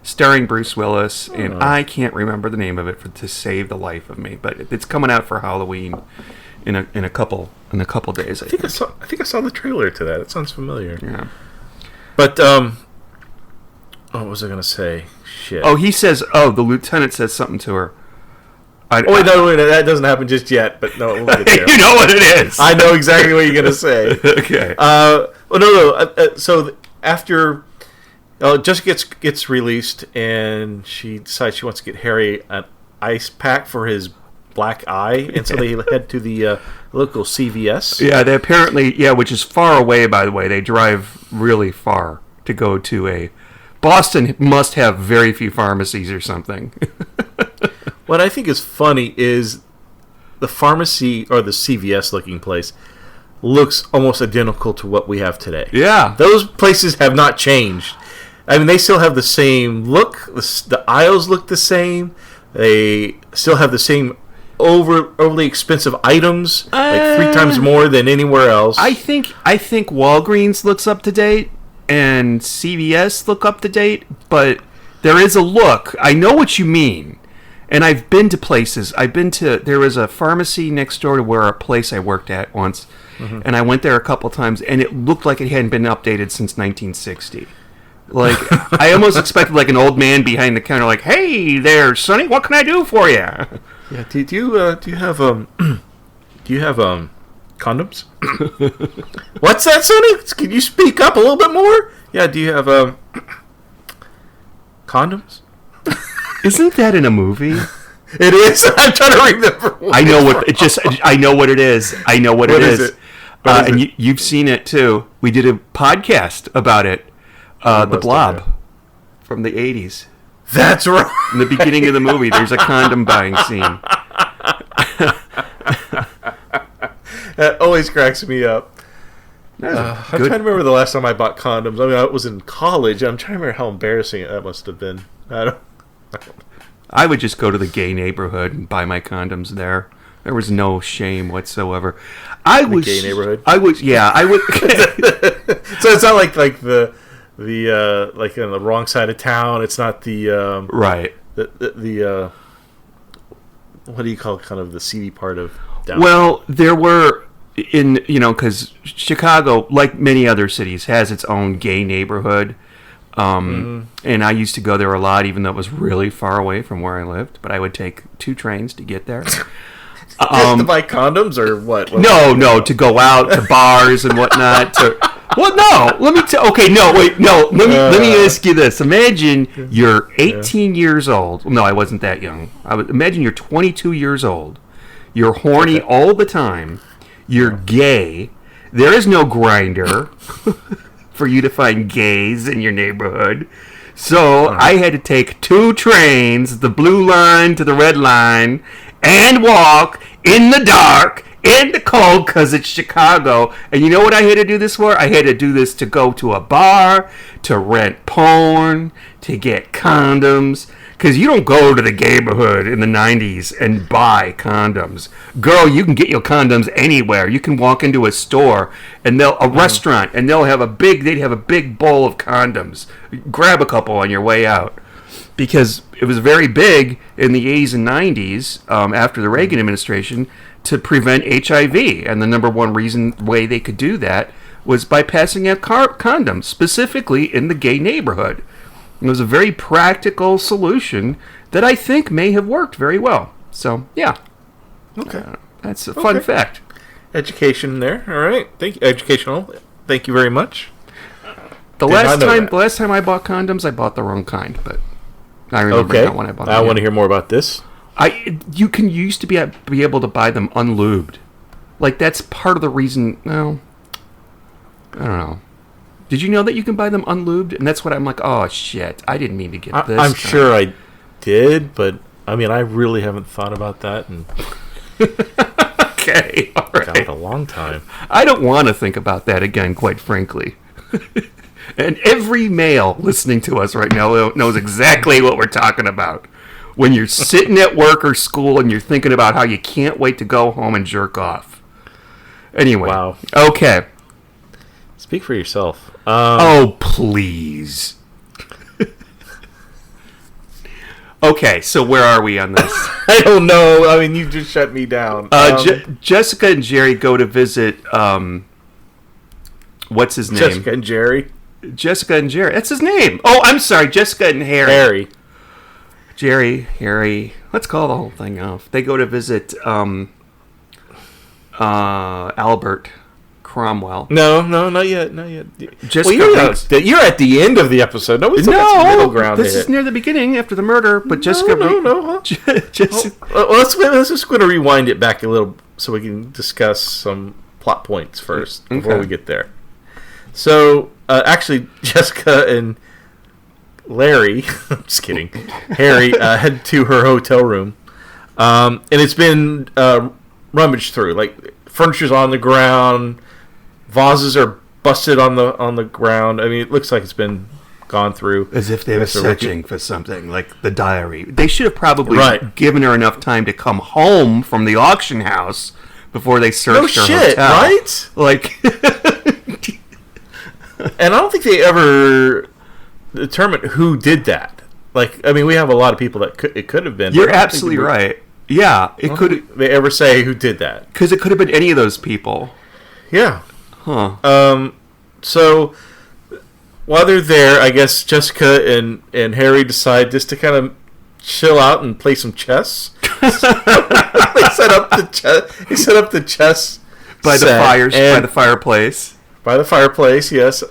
starring Bruce Willis, and I can't remember the name of it to save the life of me. But it's coming out for Halloween in a couple days. I think I saw the trailer to that. It sounds familiar. Yeah. But what was I gonna say? Shit. Oh, he says. Oh, the lieutenant says something to her. Wait, that doesn't happen just yet. But no, we'll get there. You know what it is. I know exactly what you're gonna say. Okay. So after Jessica gets released, and she decides she wants to get Harry an ice pack for his black eye, and so they head to the local CVS. Yeah, they apparently, which is far away, by the way. They drive really far to go to a... Boston must have very few pharmacies or something. What I think is funny is the pharmacy or the CVS looking place looks almost identical to what we have today. Yeah. Those places have not changed. I mean, they still have the same look. The aisles look the same. They still have the same overly expensive items, like 3 times more than anywhere else. I think Walgreens looks up to date and CVS look up to date, but there is a look. I know what you mean. And I've been to places. There was a pharmacy next door to where a place I worked at once, and I went there a couple times, and it looked like it hadn't been updated since 1960. Like, I almost expected like an old man behind the counter, like, "Hey there, Sonny, what can I do for you?" Yeah. Do you have condoms? What's that, Sonny? Can you speak up a little bit more? Yeah. Do you have condoms? Isn't that in a movie? It is. I'm trying to remember. I know what it just. I know what it is. I know what it is. Is it? What is and it? you've seen it too. We did a podcast about it. The Blob from the 80s. That's right. In the beginning of the movie, there's a condom buying scene. That always cracks me up. That was a I'm good- trying to remember the last time I bought condoms. I mean, I was in college. I'm trying to remember how embarrassing that must have been. I would just go to the gay neighborhood and buy my condoms there. There was no shame whatsoever. Gay neighborhood? I would. So it's not like the like on the wrong side of town. It's not the Right. the what do you call kind of the seedy part of downtown? Well, there were because Chicago, like many other cities, has its own gay neighborhood. And I used to go there a lot, even though it was really far away from where I lived. But I would take 2 trains to get there. Just to buy condoms or what? No, to go out to bars and whatnot. Well, no. Let me okay, no, wait, no. Let me ask you this. Imagine you're 18 years old. No, I wasn't that young. Imagine you're 22 years old. You're horny all the time. You're gay. There is no Grindr for you to find gays in your neighborhood. So I had to take 2 trains, the blue line to the red line, and walk in the dark, in the cold, because it's Chicago. And you know what I had to do this for? I had to do this to go to a bar, to rent porn, to get condoms. Because you don't go to the neighborhood in the 90s and buy condoms. Girl, you can get your condoms anywhere. You can walk into a store and restaurant, and they'd have a big bowl of condoms. Grab a couple on your way out. Because it was very big in the 80s and 90s, after the Reagan administration, to prevent HIV. And the number one way they could do that was by passing out condoms, specifically in the gay neighborhood. It was a very practical solution that I think may have worked very well. So, yeah. Okay. That's a fun fact. Education there. All right. Thank you. Educational. Thank you very much. The Did not last know that. last time I bought condoms, I bought the wrong kind, but I remember Okay. that when I bought them. I want to hear more about this. You used to be able to buy them unlubed. Like, that's part of the reason. Well, I don't know. Did you know that you can buy them unlubed? And that's what I'm like, oh, shit. I didn't mean to get this. I'm sure I did, but I mean, I really haven't thought about that in Okay, all right. a long time. I don't want to think about that again, quite frankly. And every male listening to us right now knows exactly what we're talking about. When you're sitting at work or school and you're thinking about how you can't wait to go home and jerk off. Anyway. Wow. Okay. Speak for yourself. Oh, please. Okay, so where are we on this? I don't know. I mean, you just shut me down. Jessica and Jerry go to visit, what's his name? Jessica and Jerry. Jessica and Jerry. That's his name. Oh, I'm sorry. Jessica and Harry. Harry. Jerry, Harry. Let's call the whole thing off. They go to visit Albert Cromwell. No, not yet. Jessica You're at the end of the episode. No, we still got some middle ground this to is hit. near the beginning after the murder. But Jessica, No. Jessica, Well, let's just going to rewind it back a little so we can discuss some plot points first before we get there. So, actually, Jessica and Larry, I'm just kidding, Harry, head to her hotel room. And it's been rummaged through. Like furniture's on the ground, vases are busted on the ground. I mean, it looks like it's been gone through. As if they were That's a searching for something, like the diary. They should have probably Right. given her enough time to come home from the auction house before they searched No her shit, hotel. right? Like, And I don't think they ever determined who did that. Like, I mean, we have a lot of people that it could have been. but you're I don't think absolutely they- right. Yeah, I it don't could, think they ever say who did that. because it could have been any of those people. Yeah. Huh. So while they're there, I guess Jessica and Harry decide just to kind of chill out and play some chess. They set up the chess. He set up the chess By the set, fires, by and- the fireplace. by the fireplace. Yes.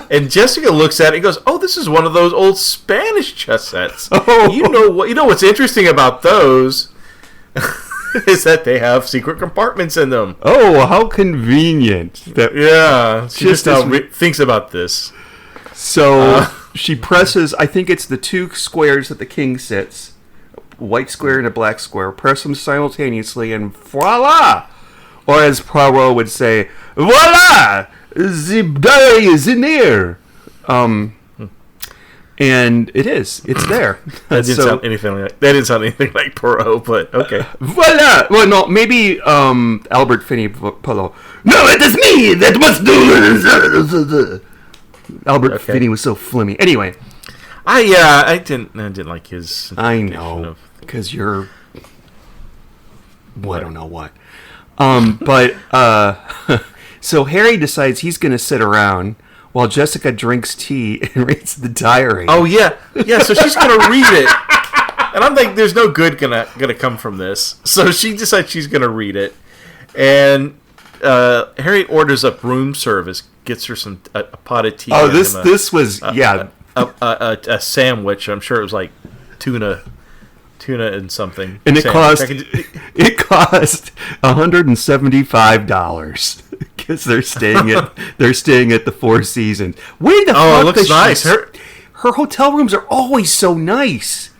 And Jessica looks at it and goes, "Oh, this is one of those old Spanish chess sets. Oh. You know what's interesting about those is that they have secret compartments in them." Oh, how convenient! That Yeah, she Just just now as- thinks about this. So she presses, I think it's the two squares that the king sits, a white square and a black square, press them simultaneously and voila! Or as Poirot would say, voila! The diary is in there! And it is. It's there. That didn't sound anything like Poirot, but okay. Voila! Well, no, maybe Albert Finney Polo. No, it is me that must do. Albert Finney was so flimmy. Anyway, I didn't like his. I interpretation know of- because you're. Well, I don't know what. But so Harry decides he's going to sit around while Jessica drinks tea and reads the diary. Oh yeah. So she's gonna read it, and I'm like, "There's no good gonna come from this." So she decides she's gonna read it, and Harry orders up room service, gets her a pot of tea. Oh, and him this was yeah. a sandwich. I'm sure it was like tuna and something. And it sandwich. cost $175 because they're staying at the Four Seasons. Where the Oh, fuck it looks does she- nice. Her hotel rooms are always so nice.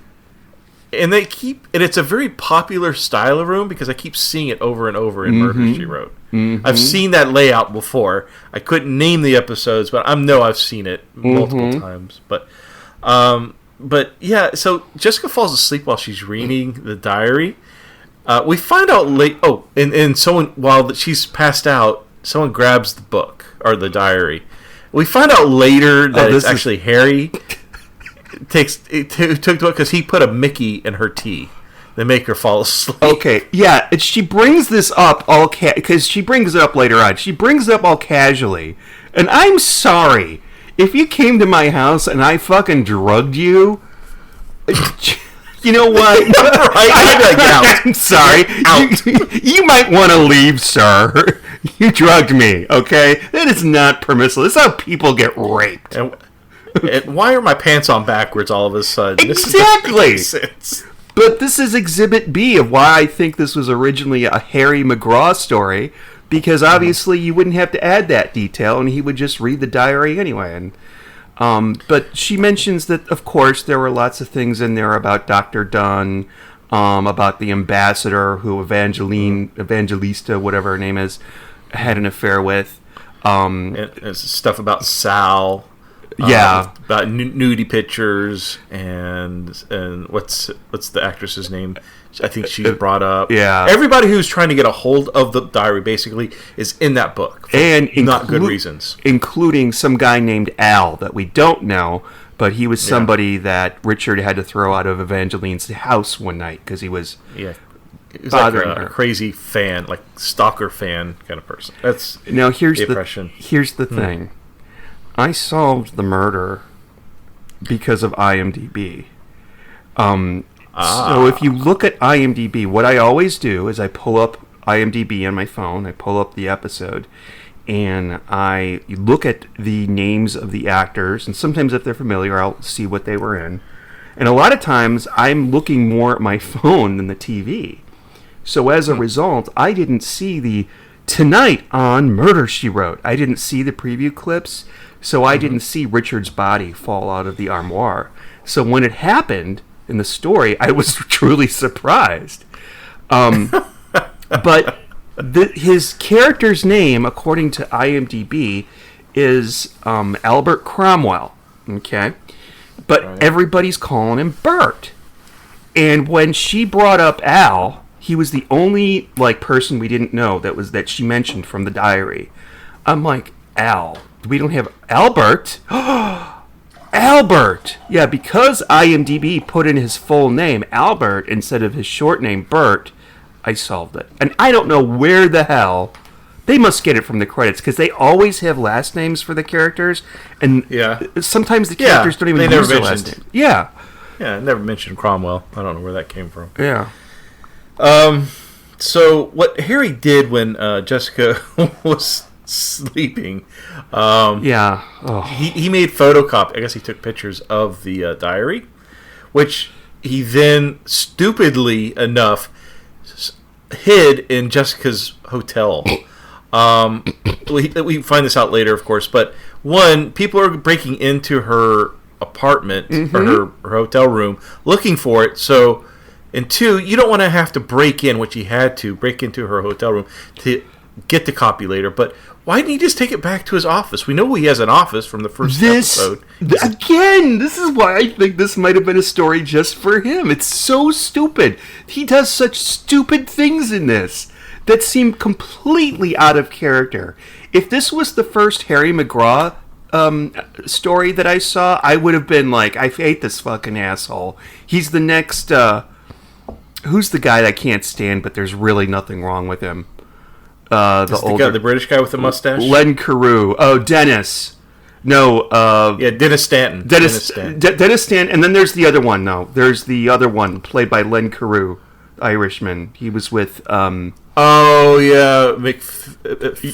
And it's a very popular style of room because I keep seeing it over and over in Murder, She Wrote. I've seen that layout before. I couldn't name the episodes, but I've seen it multiple times. But yeah, so Jessica falls asleep while she's reading the diary. We find out late. Oh, and someone while she's passed out, someone grabs the book or the diary. We find out later that this it's is- actually Harry. Took the book because he put a Mickey in her tea. They make her fall asleep. Okay, yeah, and she brings this up all because she brings it up later on. She brings it up all casually, and I'm sorry if you came to my house and I fucking drugged you. You know what? I'd be like, "Get out." I'm sorry. You might want to leave, sir. You drugged me. Okay, that is not permissible. This is how people get raped. And why are my pants on backwards all of a sudden? Exactly. This doesn't make sense. But this is Exhibit B of why I think this was originally a Harry McGraw story, because obviously you wouldn't have to add that detail, and he would just read the diary anyway. And but she mentions that, of course, there were lots of things in there about Dr. Dunn, about the ambassador who Evangelista, whatever her name is, had an affair with. And it's stuff about Sal. Yeah. About nudie pictures and what's the actress's name? I think she's brought up. Yeah. Everybody who's trying to get a hold of the diary basically is in that book. For And not good reasons. Including some guy named Al that we don't know, but he was somebody that Richard had to throw out of Evangeline's house one night because he was Yeah. He's like bothering a her. crazy fan, like stalker fan kind of person. That's Now here's the the impression. here's the thing. I solved the murder because of IMDb. So if you look at IMDb, what I always do is I pull up IMDb on my phone, I pull up the episode, and I look at the names of the actors, and sometimes if they're familiar, I'll see what they were in. And a lot of times, I'm looking more at my phone than the TV. So as a result, I didn't see the Tonight on Murder, She Wrote. I didn't see the preview clips, so I didn't see Richard's body fall out of the armoire. So when it happened in the story, I was truly surprised. But his character's name, according to IMDb, is Albert Cromwell. Okay, but everybody's calling him Bert. And when she brought up Al, he was the only person we didn't know that she mentioned from the diary. I'm like, Al. We don't have Albert. Albert. Yeah, because IMDb put in his full name, Albert, instead of his short name, Bert, I solved it. And I don't know where the hell they must get it from the credits, because they always have last names for the characters, and sometimes the characters don't even use their last name. Yeah. Yeah, I never mentioned Cromwell. I don't know where that came from. Yeah. So what Harry did when Jessica was sleeping, he made photocopy. I guess he took pictures of the diary, which he then stupidly enough hid in Jessica's hotel. We find this out later, of course, but one, people are breaking into her apartment or her hotel room looking for it, so, and two, you don't want to have to break in, which he had to break into her hotel room to get the copy later, but why didn't he just take it back to his office? We know he has an office from the first episode. Again, this is why I think this might have been a story just for him. It's so stupid. He does such stupid things in this that seem completely out of character. If this was the first Harry McGraw story that I saw, I would have been like, I hate this fucking asshole. He's the next, who's the guy that I can't stand, but there's really nothing wrong with him? The British guy with the mustache? Len Carew. Oh, Dennis. No. Dennis Stanton. Dennis Stanton. And then there's the other one, no. There's the other one, played by Len Carew, Irishman. He was with... Oh, yeah.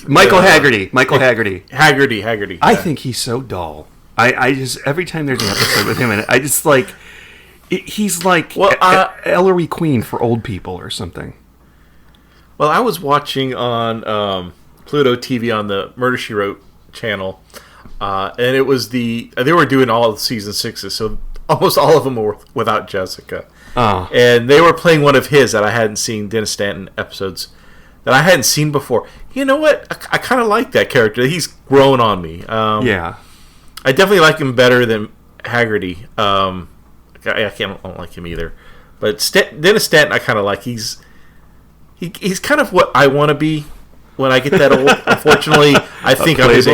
Michael Haggerty. Michael Haggerty. Haggerty. Yeah. I think he's so dull. I just... Every time there's an episode with him in it, I just like... He's like Ellery Queen for old people or something. Well, I was watching on Pluto TV on the Murder, She Wrote channel, and it was they were doing all of the season 6s, so almost all of them were without Jessica. And they were playing one of his that I hadn't seen, Dennis Stanton episodes that I hadn't seen before. You know what? I kind of like that character. He's grown on me. Yeah. I definitely like him better than Haggerty. I don't like him either. But Dennis Stanton I kind of like. He's kind of what I want to be when I get that old. Unfortunately, I think I'm his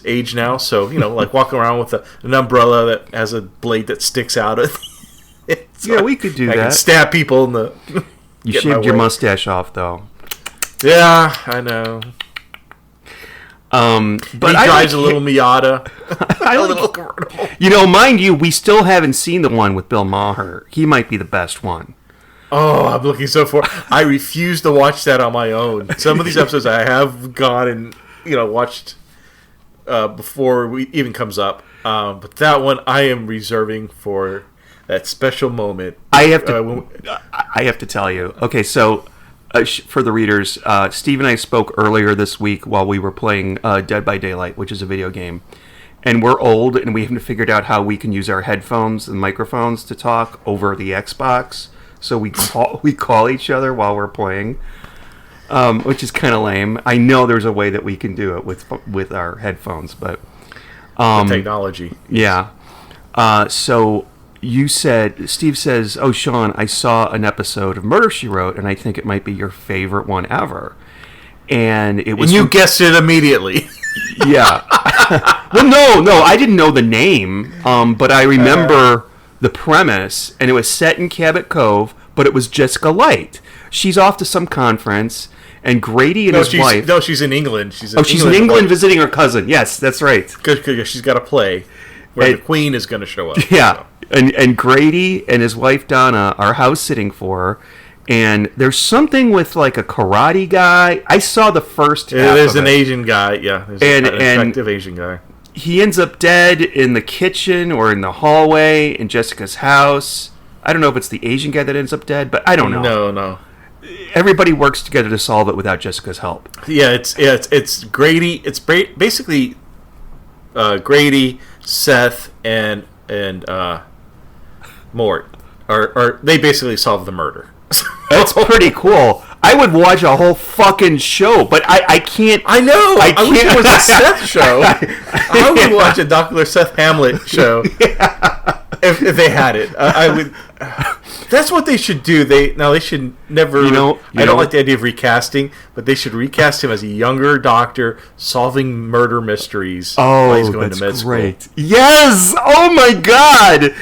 age now. So, like walking around with an umbrella that has a blade that sticks out. We could do that. I can stab people in the... You shaved your mustache off, though. Yeah, I know. But he drives a little Miata. A little convertible. Mind you, we still haven't seen the one with Bill Maher. He might be the best one. Oh, I'm looking so forward. I refuse to watch that on my own. Some of these episodes I have gone and watched before it even comes up. But that one I am reserving for that special moment. I have to tell you. Okay, so for the readers, Steve and I spoke earlier this week while we were playing Dead by Daylight, which is a video game. And we're old, and we haven't figured out how we can use our headphones and microphones to talk over the Xbox. So we call each other while we're playing, which is kind of lame. I know there's a way that we can do it with our headphones, but the technology. Yeah. So Steve says, "Oh, Sean, I saw an episode of Murder, She Wrote, and I think it might be your favorite one ever." And it was. And you guessed it immediately. Yeah. Well, no, I didn't know the name, but I remember the premise, and it was set in Cabot Cove, but it was Jessica Light. She's off to some conference, and Grady and his wife... No, she's in England. She's in England visiting her cousin. Yes, that's right. Because she's got a play where the Queen is going to show up. Yeah, so. and Grady and his wife Donna are house-sitting for her, and there's something with like a karate guy. I saw the first half There's an Asian guy, yeah. There's an attractive Asian guy. He ends up dead in the kitchen or in the hallway in Jessica's house. I don't know if it's the Asian guy that ends up dead, but I don't know. No. Everybody works together to solve it without Jessica's help. Yeah, it's Grady. It's basically Grady, Seth, and Mort. Or they basically solve the murder. That's pretty cool. I would watch a whole fucking show, but I can't. I know. I wish can't- it was a Seth show. I would watch a Dr. Seth Hamlet show if they had it. I would. That's what they should do. They should never. You know- I don't like the idea of recasting, but they should recast him as a younger doctor solving murder mysteries while he's going that's to med great. school. Yes. Oh my god.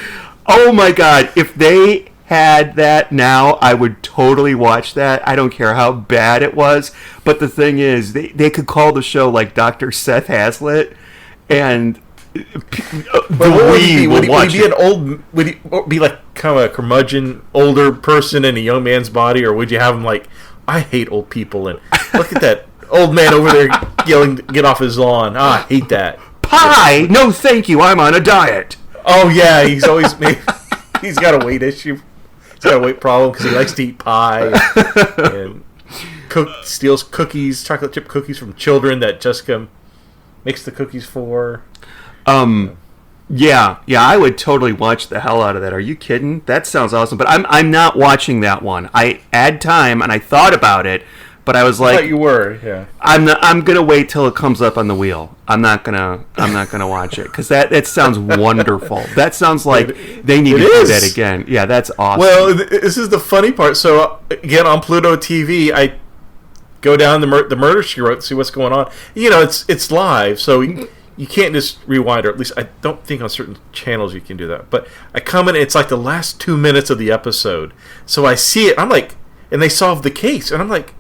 Oh my god. If they had that now, I would totally watch that. I don't care how bad it was. But the thing is, they could call the show like Dr. Seth Hazlitt, and But what would he be? Would he be an old? Would he be like kind of a curmudgeon older person in a young man's body, or would you have him like, I hate old people, and look at that old man over there yelling, "Get off his lawn!" I hate that. Pie? No, thank you. I'm on a diet. Oh yeah, he's always made. He's got a weight issue. He's got a weight problem because he likes to eat pie and steals cookies, chocolate chip cookies from children that Jessica makes the cookies for. Yeah, I would totally watch the hell out of that. Are you kidding? That sounds awesome. But I'm not watching that one. I had time and I thought about it, but I was I like, thought you were, yeah. I'm gonna wait till it comes up on the wheel. I'm not gonna watch it because that sounds wonderful. That sounds like they need to do is. that again. Yeah, that's awesome. Well, this is the funny part. So again, on Pluto TV, I go down the Murder She Wrote to see what's going on. You know, it's live, so you can't just rewind, or at least I don't think on certain channels you can do that. But I come in, it's like the last 2 minutes of the episode, so I see it. I'm like, and they solve the case, and I'm like,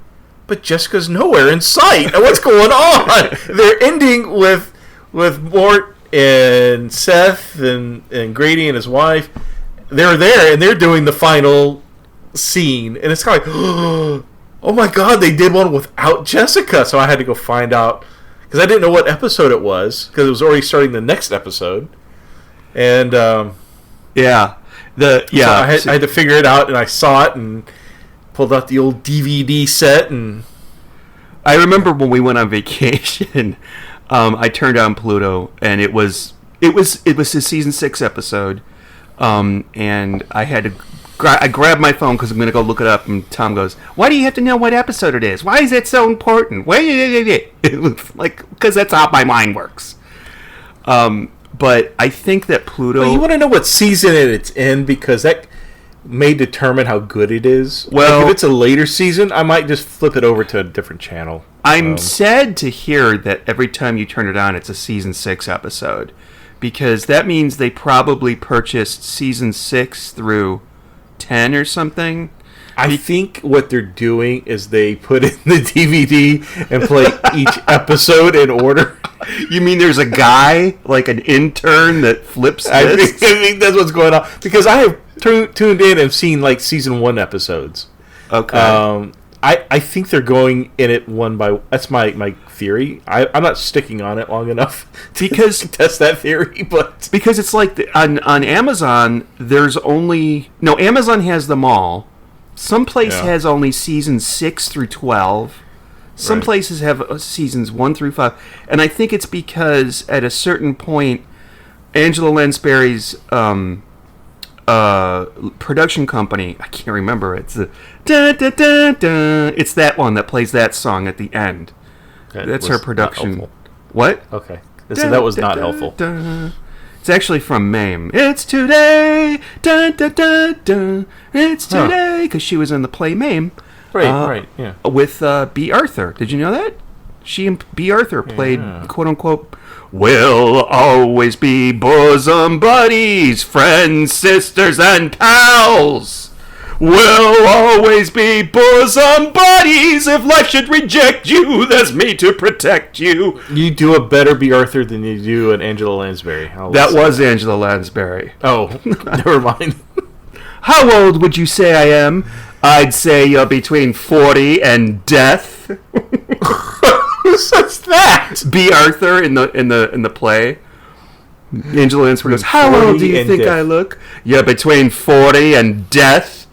but Jessica's nowhere in sight. What's going on? They're ending with Mort and Seth and Grady and his wife. They're there and they're doing the final scene, and it's kind of like, oh my god, they did one without Jessica. So I had to go find out because I didn't know what episode it was because it was already starting the next episode, and so I had to figure it out, and I saw it and pulled out the old DVD set, and I remember when we went on vacation, I turned on Pluto, and it was the season 6 episode, and I had to I grabbed my phone because I'm going to go look it up, and Tom goes, "Why do you have to know what episode it is? Why is it so important?" It was like, because that's how my mind works. But I think that Pluto. Well, you want to know what season it's in because that may determine how good it is. Well, like if it's a later season, I might just flip it over to a different channel. I'm sad to hear that every time you turn it on, it's a season 6 episode, because that means they probably purchased season 6 through 10 or something. I think what they're doing is they put in the DVD and play each episode in order. You mean there's a guy, like an intern, that flips I this? think that's what's going on. Because I have tuned in and seen like season 1 episodes. Okay. I think they're going in it one by. That's my theory. I'm not sticking on it long enough to test that theory, but because it's like on Amazon, there's only Amazon has them all. Some place has only seasons 6 through 12. Some places have seasons 1 through 5, and I think it's because at a certain point, Angela Lansbury's production company, I can't remember, it's the it's that one that plays that song at the end. That's her production. What? Okay, so that was not helpful. It's actually from Mame. It's today, it's today, because she was in the play Mame. Right, yeah. With B. Arthur. Did you know that? She and B. Arthur played, quote-unquote, "We'll always be bosom buddies, friends, sisters, and pals. We'll always be bosom buddies. If life should reject you, there's me to protect you." You do a better B. Arthur than you do an Angela Lansbury. That was Angela Lansbury. Oh, never mind. How old would you say I am? I'd say you're between 40 and death. Who says that? B. Arthur in the play. Angela Lansbury goes, "How old do you think I look?" "You're between 40 and death."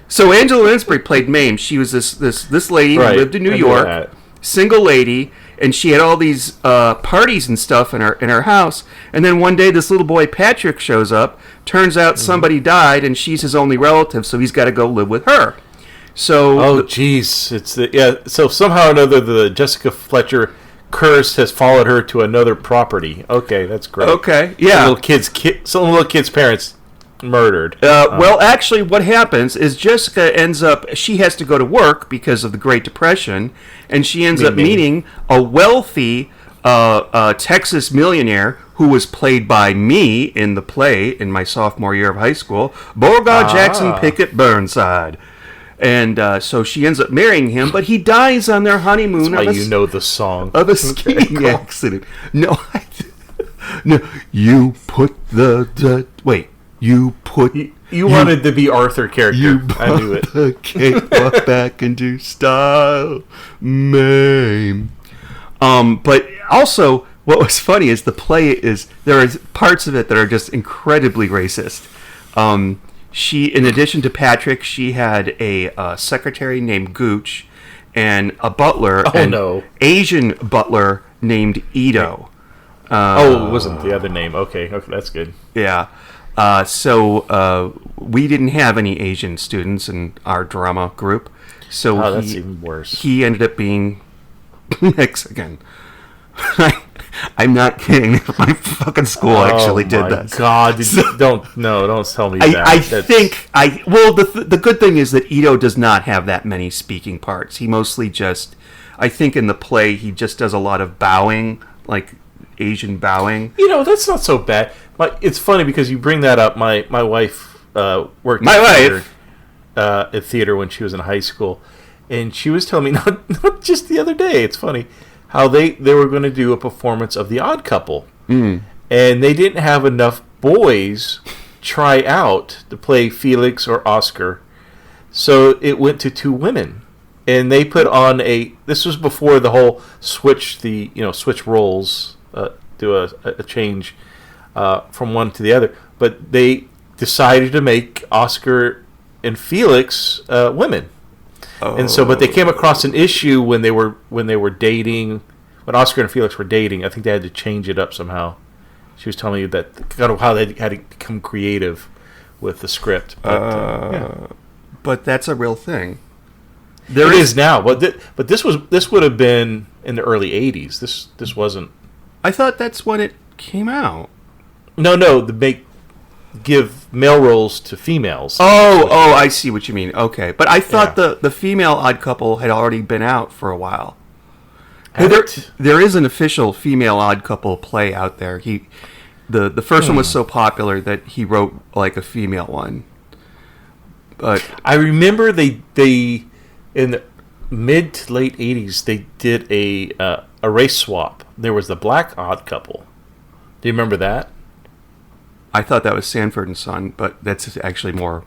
So Angela Lansbury played Mame. She was this lady who lived in New York, single lady, and she had all these parties and stuff in her house. And then one day, this little boy Patrick shows up. Turns out somebody died, and she's his only relative, so he's got to go live with her. So Oh, jeez. It's so somehow or another, the Jessica Fletcher curse has followed her to another property. Okay, that's great. okay, yeah. Some little kid's parents murdered. Well, actually, what happens is Jessica ends up. She has to go to work because of the Great Depression, and she ends up meeting a wealthy Texas millionaire who was played by me in the play in my sophomore year of high school, Beauregard Jackson Pickett Burnside. And so she ends up marrying him, but he dies on their honeymoon. That's why you know the song. Of a skiing accident. No, no. You put wait. You put. You wanted to be Arthur character. You I knew it. the cakewalk back into style, Mame. But also, what was funny is the play is there are parts of it that are just incredibly racist. She, in addition to Patrick, she had a secretary named Gooch and a butler, Asian butler named Ito. It wasn't the other name. Okay, that's good. Yeah. So we didn't have any Asian students in our drama group. So that's even worse. He ended up being Mexican. I'm not kidding. My fucking school actually did that. God, don't tell me that. The good thing is that Ito does not have that many speaking parts. He mostly just, I think in the play, he just does a lot of bowing, like Asian bowing. That's not so bad. It's funny because you bring that up. My wife worked at theater when she was in high school, and she was telling me not just the other day. It's funny how they were going to do a performance of The Odd Couple, and they didn't have enough boys try out to play Felix or Oscar, so it went to 2 women, and they put on this was before the whole switch roles, do a change from one to the other, but they decided to make Oscar and Felix women. And so, but they came across an issue when they were dating, when Oscar and Felix were dating. I think they had to change it up somehow. She was telling me that kind of how they had to become creative with the script. But that's a real thing. It is now, but this would have been in the early '80s. This wasn't. I thought that's when it came out. No, give male roles to females. Oh, I see what you mean. Okay, but I thought the female Odd Couple had already been out for a while. There is an official female Odd Couple play out there. The first one was so popular that he wrote like a female one. But I remember they in the mid to late '80s they did a race swap. There was the Black Odd Couple. Do you remember that? I thought that was Sanford and Son, but that's actually more.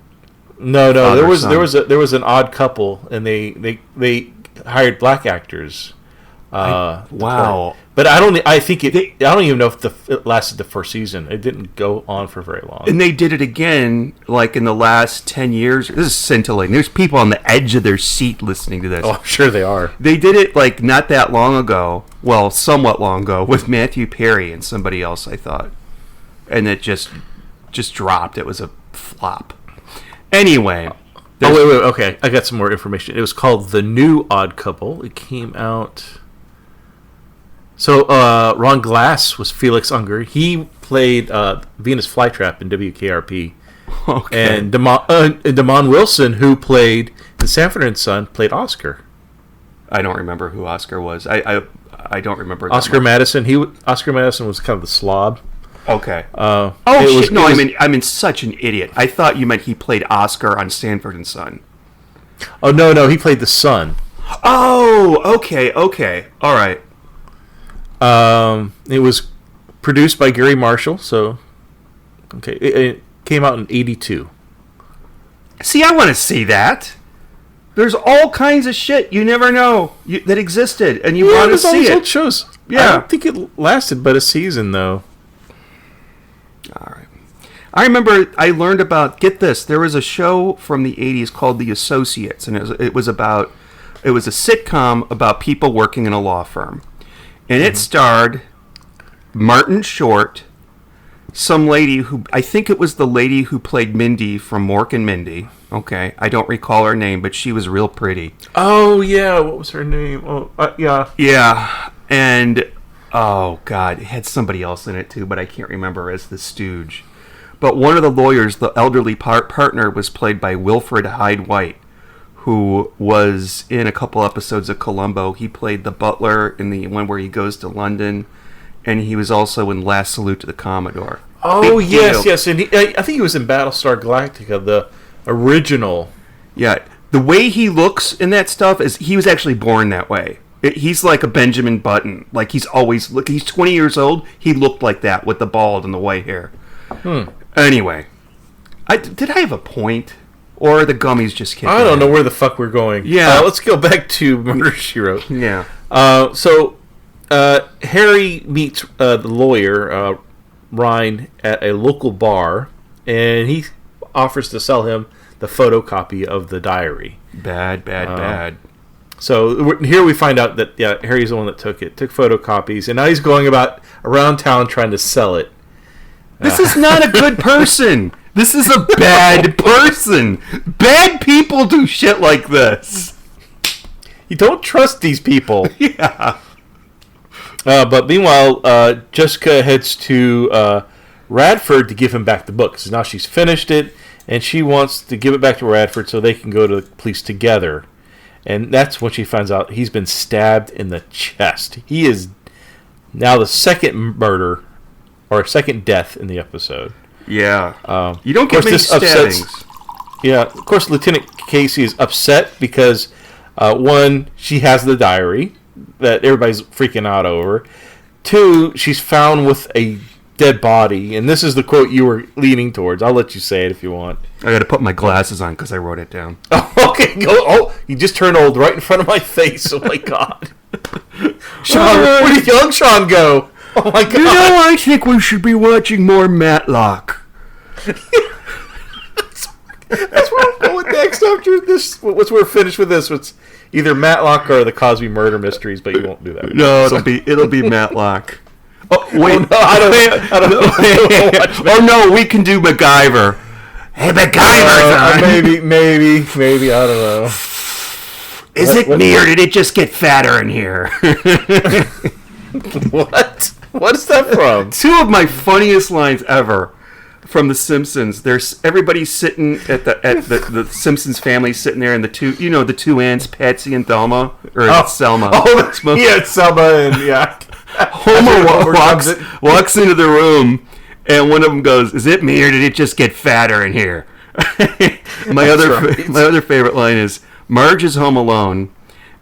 No. There was an Odd Couple, and they hired black actors. Wow! But I don't even know if it lasted the first season. It didn't go on for very long. And they did it again, like in the last 10 years. This is scintillating. There's people on the edge of their seat listening to this. Oh, I'm sure they are. They did it like not that long ago. Well, somewhat long ago with Matthew Perry and somebody else, I thought. And it just dropped. It was a flop. Anyway. Wait. Okay, I got some more information. It was called The New Odd Couple. It came out. So Ron Glass was Felix Unger. He played Venus Flytrap in WKRP. Okay. And Damon Wilson, who played in Sanford and Son, played Oscar. I don't remember who Oscar was. I don't remember. Oscar Madison. Oscar Madison was kind of the slob. Okay. Shit! No, I'm in such an idiot. I thought you meant he played Oscar on Sanford and Son. Oh no, he played the son. Oh, okay, all right. It was produced by Gary Marshall. So, okay, it came out in '82. See, I want to see that. There's all kinds of shit you never know that existed, and you want to see it. Old shows. Yeah, I don't think it lasted but a season though. All right. I remember I learned about, get this, there was a show from the 80s called The Associates, and it was a sitcom about people working in a law firm. And it starred Martin Short, some lady who, I think it was the lady who played Mindy from Mork and Mindy. Okay, I don't recall her name, but she was real pretty. Oh, yeah, what was her name? Oh, yeah. Yeah, and, oh, God, it had somebody else in it, too, but I can't remember as the stooge. But one of the lawyers, the elderly partner, was played by Wilfred Hyde White, who was in a couple episodes of Columbo. He played the butler in the one where he goes to London, and he was also in Last Salute to the Commodore. Oh, Big yes, deal. yes. And I think he was in Battlestar Galactica, the original. Yeah, the way he looks in that stuff is he was actually born that way. He's like a Benjamin Button. Like he's 20 years old. He looked like that with the bald and the white hair. Anyway, did I have a point? Or are the gummies just kidding? I don't know where the fuck we're going. Yeah. Let's go back to Murder, She Wrote. Yeah. So Harry meets the lawyer, Ryan, at a local bar, and he offers to sell him the photocopy of the diary. Bad. So here we find out that Harry's the one that took photocopies, and now he's going around town trying to sell it. This is not a good person. This is a bad person. Bad people do shit like this. You don't trust these people. Yeah. But meanwhile, Jessica heads to Radford to give him back the book, because now she's finished it, and she wants to give it back to Radford so they can go to the police together. And that's when she finds out he's been stabbed in the chest. He is now the second murder, or second death in the episode. Yeah. You don't get many stabbings. Yeah, of course, Lieutenant Casey is upset because, one, she has the diary that everybody's freaking out over. Two, she's found with a dead body, and this is the quote you were leaning towards. I'll let you say it if you want. I got to put my glasses on because I wrote it down. Oh, okay, go. Oh, you just turned old right in front of my face. Oh my god, Sean, where did young Sean go? Oh my god. You know, I think we should be watching more Matlock. That's where I'm going next after this. Once we're finished with this, it's either Matlock or the Cosby Murder Mysteries, but you won't do that. No, it'll be Matlock. Oh wait, no, I don't know. Oh no, we can do MacGyver. Hey, MacGyver's on. Maybe I don't know. Is it me or did it just get fatter in here? What? What is that from? Two of my funniest lines ever from The Simpsons. Everybody's sitting at the Simpsons family sitting there, and the two aunts, Patsy and Thelma, or it's Selma. Oh, yeah, it's Selma, and yeah. Homer walks into the room, and one of them goes, "Is it me or did it just get fatter in here?" My other favorite line is Marge is home alone,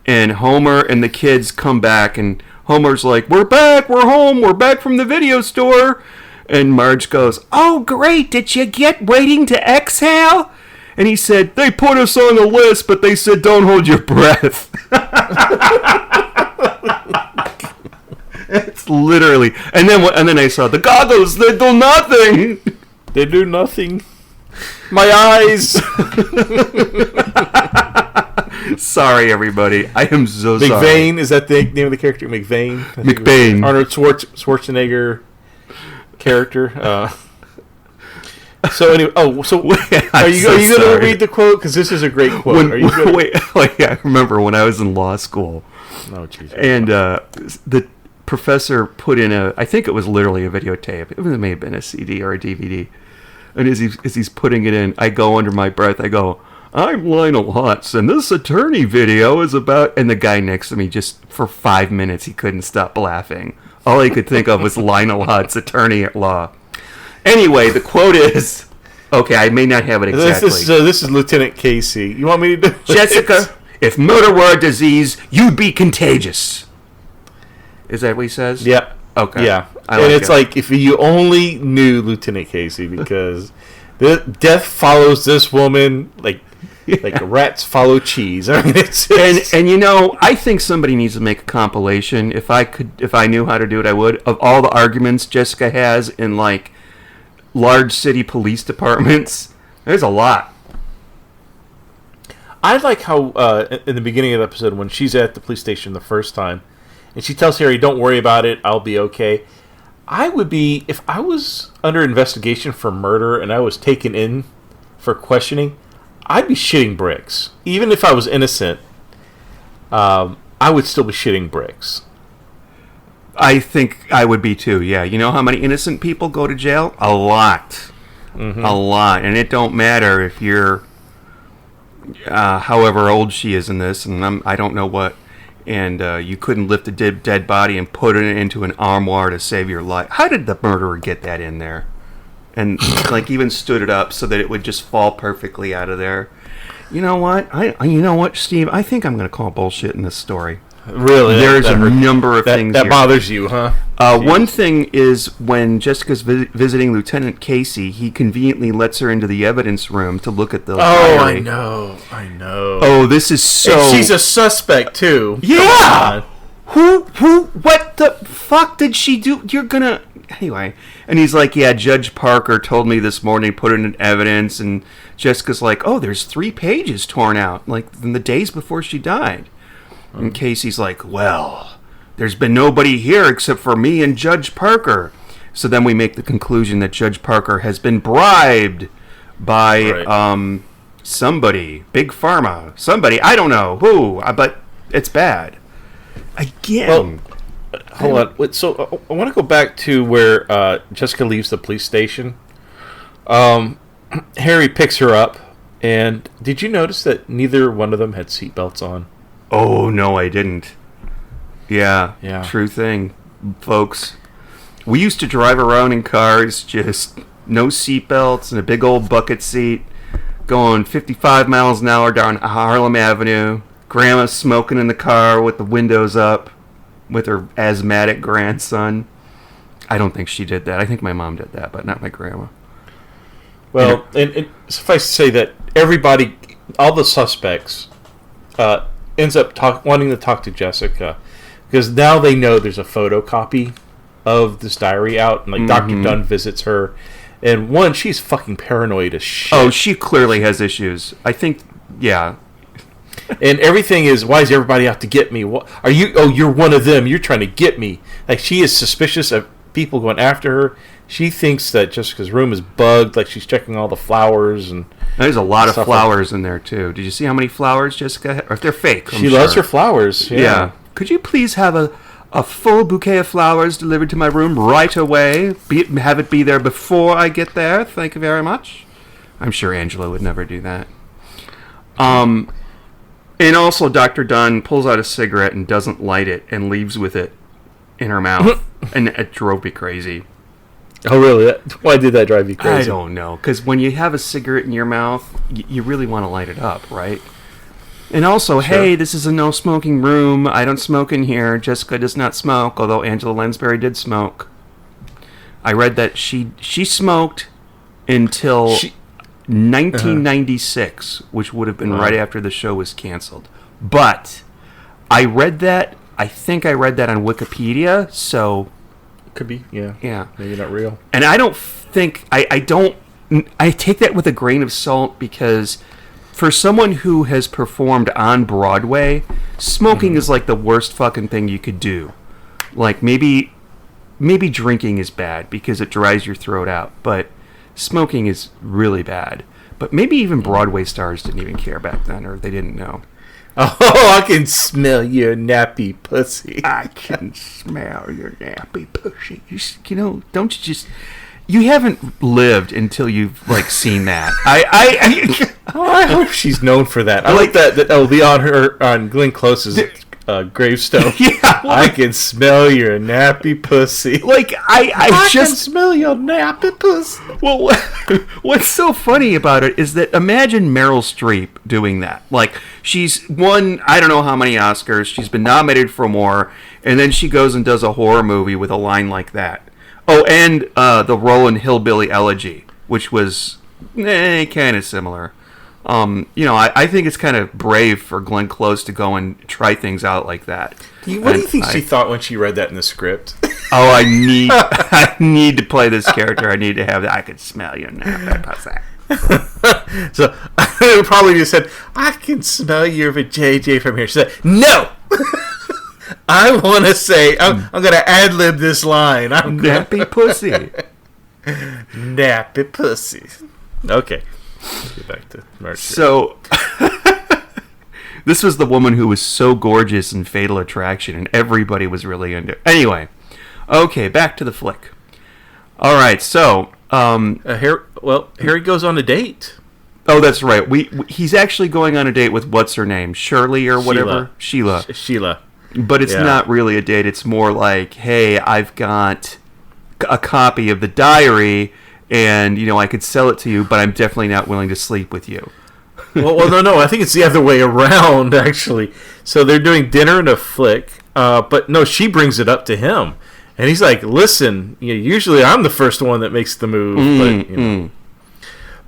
and Homer and the kids come back, and Homer's like, "We're back, we're home, we're back from the video store." And Marge goes, "Oh, great, did you get Waiting to Exhale?" And he said, "They put us on the list, but they said don't hold your breath." It's literally, and then I saw the goggles. They do nothing. They do nothing. My eyes. Sorry, everybody. I am so sorry. McVeigh, is that the name of the character? McVeigh. McBain. Arnold Schwarzenegger character. So anyway, are you going to read the quote? Because this is a great quote. I remember when I was in law school. Oh, jeez. And the professor put in I think it was literally a videotape. It may have been a CD or a DVD. And as he's putting it in, I go under my breath, I go, "I'm Lionel Hutz, and this attorney video is about..." And the guy next to me, just for 5 minutes, he couldn't stop laughing. All he could think of was Lionel Hutz, attorney at law. Anyway, the quote is... Okay, I may not have it exactly. This is Lieutenant Casey. You want me to do Jessica, if murder were a disease, you'd be contagious. Is that what he says? Yeah. Okay. Yeah. And it's like, if you only knew Lieutenant Casey, because the death follows this woman like rats follow cheese. I mean, and you know, I think somebody needs to make a compilation. If I knew how to do it, I would. Of all the arguments Jessica has in like large city police departments, there's a lot. I like how in the beginning of the episode when she's at the police station the first time, and she tells Harry, "Don't worry about it, I'll be okay." I would be, if I was under investigation for murder and I was taken in for questioning, I'd be shitting bricks. Even if I was innocent, I would still be shitting bricks. I think I would be too, yeah. You know how many innocent people go to jail? A lot. Mm-hmm. A lot. And it don't matter if you're however old she is in this, and I don't know what, and you couldn't lift a dead body and put it into an armoire to save your life. How did the murderer get that in there? And like even stood it up so that it would just fall perfectly out of there. You know what? You know what, Steve? I think I'm going to call bullshit in this story. Really? There's a number of things that here. bothers you, huh? One thing is when Jessica's visiting Lieutenant Casey, he conveniently lets her into the evidence room to look at the diary. I know. Oh, this is so... And she's a suspect, too. Yeah! What the fuck did she do? You're gonna... Anyway. And he's like, yeah, Judge Parker told me this morning, put it in evidence, and Jessica's like, oh, there's 3 pages torn out, like, in the days before she died. And Casey's like, well, there's been nobody here except for me and Judge Parker. So then we make the conclusion that Judge Parker has been bribed by somebody, Big Pharma, somebody, I don't know who, but it's bad. Again. Well, hold on. Wait, so I want to go back to where Jessica leaves the police station. Harry picks her up, and did you notice that neither one of them had seatbelts on? Oh, no, I didn't. Yeah, Yeah. True thing, folks. We used to drive around in cars, just no seatbelts and a big old bucket seat, going 55 miles an hour down Harlem Avenue. Grandma smoking in the car with the windows up with her asthmatic grandson. I don't think she did that. I think my mom did that, but not my grandma. Well, and suffice to say that everybody, all the suspects, ends up wanting to talk to Jessica because now they know there's a photocopy of this diary out, and like Dr. Dunn visits her, and she's fucking paranoid as shit. Oh, she clearly has issues. I think, yeah. And everything is, why is everybody out to get me? What are you? Oh, you're one of them. You're trying to get me. Like, she is suspicious of people going after her. She thinks that Jessica's room is bugged. Like, she's checking all the flowers and. There's a lot of stuff flowers in there too. Did you see how many flowers Jessica had? Or if they're fake? She loves her flowers. Yeah. Could you please have a full bouquet of flowers delivered to my room right away? Have it be there before I get there. Thank you very much. I'm sure Angela would never do that. And also, Dr. Dunn pulls out a cigarette and doesn't light it and leaves with it in her mouth. And it drove me crazy. Oh, really? Why did that drive you crazy? I don't know. Because when you have a cigarette in your mouth, you really want to light it up, right? And also, hey, this is a no-smoking room. I don't smoke in here. Jessica does not smoke, although Angela Lansbury did smoke. I read that she smoked until 1996, which would have been right after the show was canceled. But I think I read that on Wikipedia, so... Could be, yeah. Yeah. Maybe not real. And I don't think... I take that with a grain of salt because for someone who has performed on Broadway, smoking is like the worst fucking thing you could do. Like, maybe drinking is bad because it dries your throat out, but smoking is really bad. But maybe even Broadway stars didn't even care back then, or they didn't know. Oh, I can smell your nappy pussy. I can smell your nappy pussy. Don't you just... You haven't lived until you've, seen that. I hope she's known for that. I like that will be on Glenn Close's gravestone. Yeah. I can smell your nappy pussy. I can smell your nappy pussy. Well, what's so funny about it is that imagine Meryl Streep doing that. She's won, I don't know how many Oscars, she's been nominated for more, and then she goes and does a horror movie with a line like that. Oh, and the Roland Hillbilly Elegy, which was kind of similar. I think it's kind of brave for Glenn Close to go and try things out like that. What do you think she thought when she read that in the script? Oh, I need to play this character. I need to have that. I could smell you now. So I probably just said, I can smell your JJ from here. She said, no! I want to say, I'm going to ad-lib this line. Nappy pussy. Nappy pussy. Okay. Let's get back to March. So, this was the woman who was so gorgeous in Fatal Attraction, and everybody was really into it. Anyway, okay, back to the flick. All right, so... Harry goes on a date. Oh, that's right. He's actually going on a date with what's her name, Shirley or whatever, Sheila. Sheila. But it's not really a date. It's more like, hey, I've got a copy of the diary, and I could sell it to you, but I'm definitely not willing to sleep with you. well, no. I think it's the other way around, actually. So they're doing dinner and a flick, but no, she brings it up to him, and he's like, "Listen, usually I'm the first one that makes the move,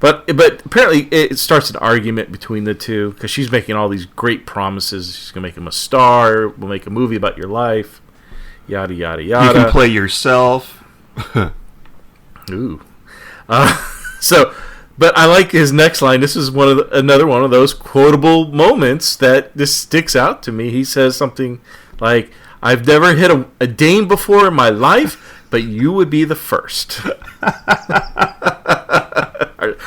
but But apparently it starts an argument between the two because she's making all these great promises. She's gonna make him a star. We'll make a movie about your life. Yada yada yada. You can play yourself. Ooh. But I like his next line. This is another one of those quotable moments that just sticks out to me. He says something like, "I've never hit a dame before in my life, but you would be the first."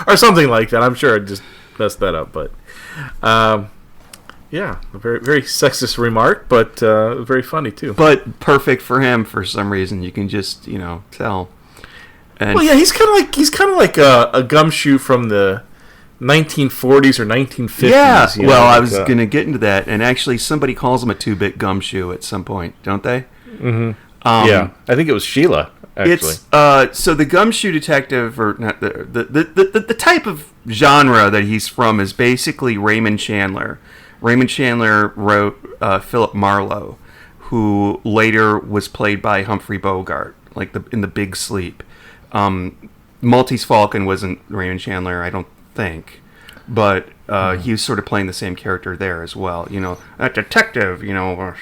or something like that. I'm sure I just messed that up, but yeah, a very very sexist remark, but very funny too. But perfect for him for some reason. You can just tell. And well, yeah, he's kind of like a gumshoe from the 1940s or 1950s. Yeah, I like, was going to get into that, and actually somebody calls him a 2-bit gumshoe at some point, don't they? Mm-hmm. Yeah, I think it was Sheila. Actually, it's so the gumshoe detective, or not the type of genre that he's from is basically Raymond Chandler. Raymond Chandler wrote Philip Marlowe, who later was played by Humphrey Bogart, like in The Big Sleep. Maltese Falcon wasn't Raymond Chandler, I don't think, but he was sort of playing the same character there as well. A detective, or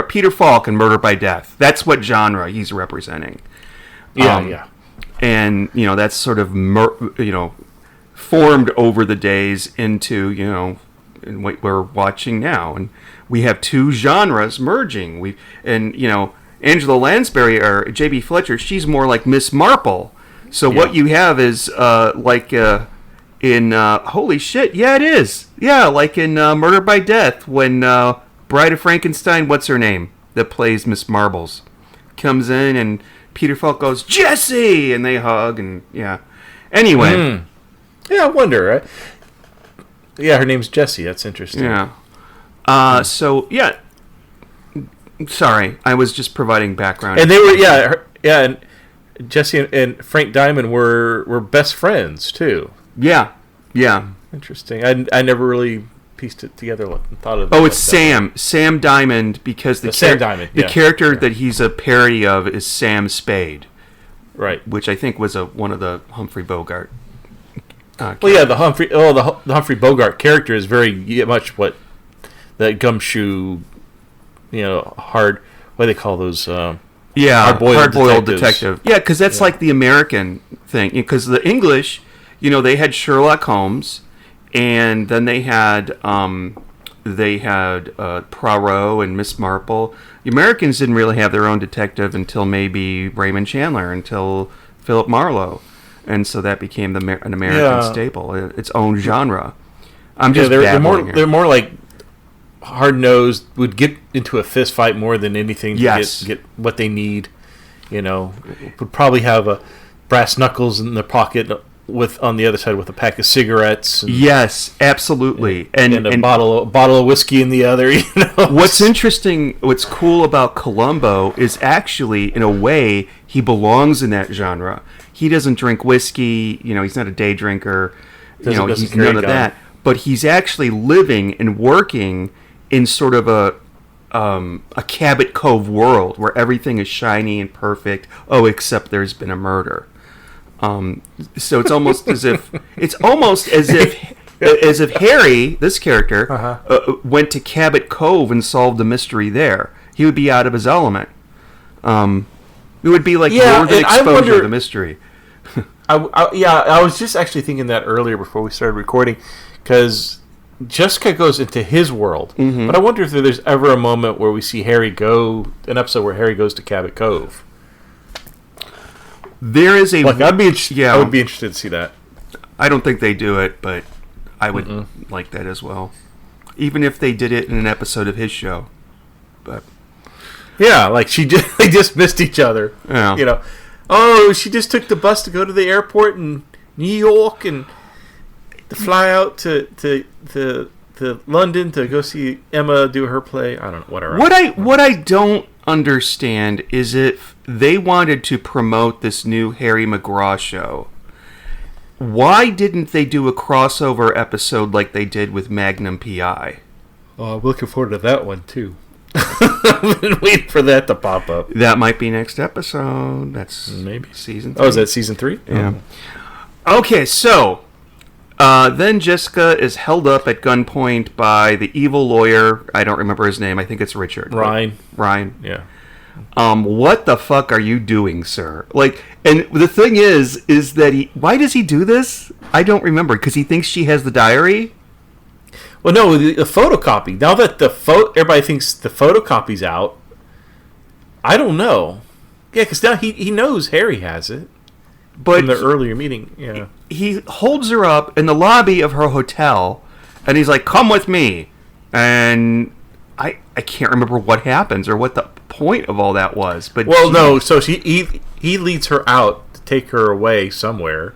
Peter Falk in Murder by Death. That's what genre he's representing. Yeah. And that's sort of formed over the days into in what we're watching now, and we have two genres merging. Angela Lansbury or J.B. Fletcher, she's more like Miss Marple. So what you have is in holy shit, yeah, it is. Yeah, like in Murder by Death, when Bride of Frankenstein, what's her name, that plays Miss Marbles, comes in and Peter Falk goes, "Jessie!" and they hug, and yeah. Anyway. Yeah, I wonder. Yeah, her name's Jessie. That's interesting. Yeah. So, yeah. Sorry, I was just providing background. And they were, and Jesse and Frank Diamond were best friends too. Yeah. Interesting. I never really pieced it together. Thought of. Oh, it's Sam Diamond, because the character that he's a parody of is Sam Spade, right? Which I think was one of the Humphrey Bogart. The Humphrey Bogart character is very much what that gumshoe. What do they call those? Hard-boiled detective. Yeah, because that's like the American thing. Because the English, they had Sherlock Holmes, and then they had Poirot and Miss Marple. The Americans didn't really have their own detective until maybe Raymond Chandler, until Philip Marlowe, and so that became an American staple, its own genre. I'm just they're more like hard-nosed, would get into a fist fight more than anything to get what they need. Would probably have a brass knuckles in their pocket on the other side with a pack of cigarettes. Yes, absolutely. And a bottle of whiskey in the other. What's interesting, what's cool about Columbo is actually, in a way, he belongs in that genre. He doesn't drink whiskey, he's not a day drinker, he's none of that. But he's actually living and working in sort of a Cabot Cove world where everything is shiny and perfect. Oh, except there's been a murder. So it's almost as if Harry, this character, went to Cabot Cove and solved the mystery there. He would be out of his element. It would be like more than exposure to the mystery. I was just actually thinking that earlier before we started recording, because Jessica goes into his world. But I wonder if there's ever a moment where we see Harry go, an episode where Harry goes to Cabot Cove. There is a Like, I would be interested to see that. I don't think they do it, but I would like that as well. Even if they did it in an episode of his show. But Yeah, like they just missed each other. Yeah. You know, oh, she just took the bus to go to the airport in New York and to fly out to London to go see Emma do her play. I don't know, whatever. what I don't understand is if they wanted to promote this new Harry McGraw show, why didn't they do a crossover episode like they did with Magnum PI? Oh, I'm looking forward to that one too. I've been waiting for that to pop up. That might be next episode. That's Maybe season 3. Oh, is that season 3? Yeah. Okay, so then Jessica is held up at gunpoint by the evil lawyer. I don't remember his name. I think it's Richard. Ryan. Yeah. What the fuck are you doing, sir? Like, and the thing is that why does he do this? I don't remember, because he thinks she has the diary. Well, no, the photocopy. Now that everybody thinks the photocopy's out, I don't know. Yeah, because now he knows Harry has it. But from the earlier meeting, yeah. He holds her up in the lobby of her hotel, and he's like, "Come with me." And I can't remember what happens or what the point of all that was. But no. So he leads her out to take her away somewhere,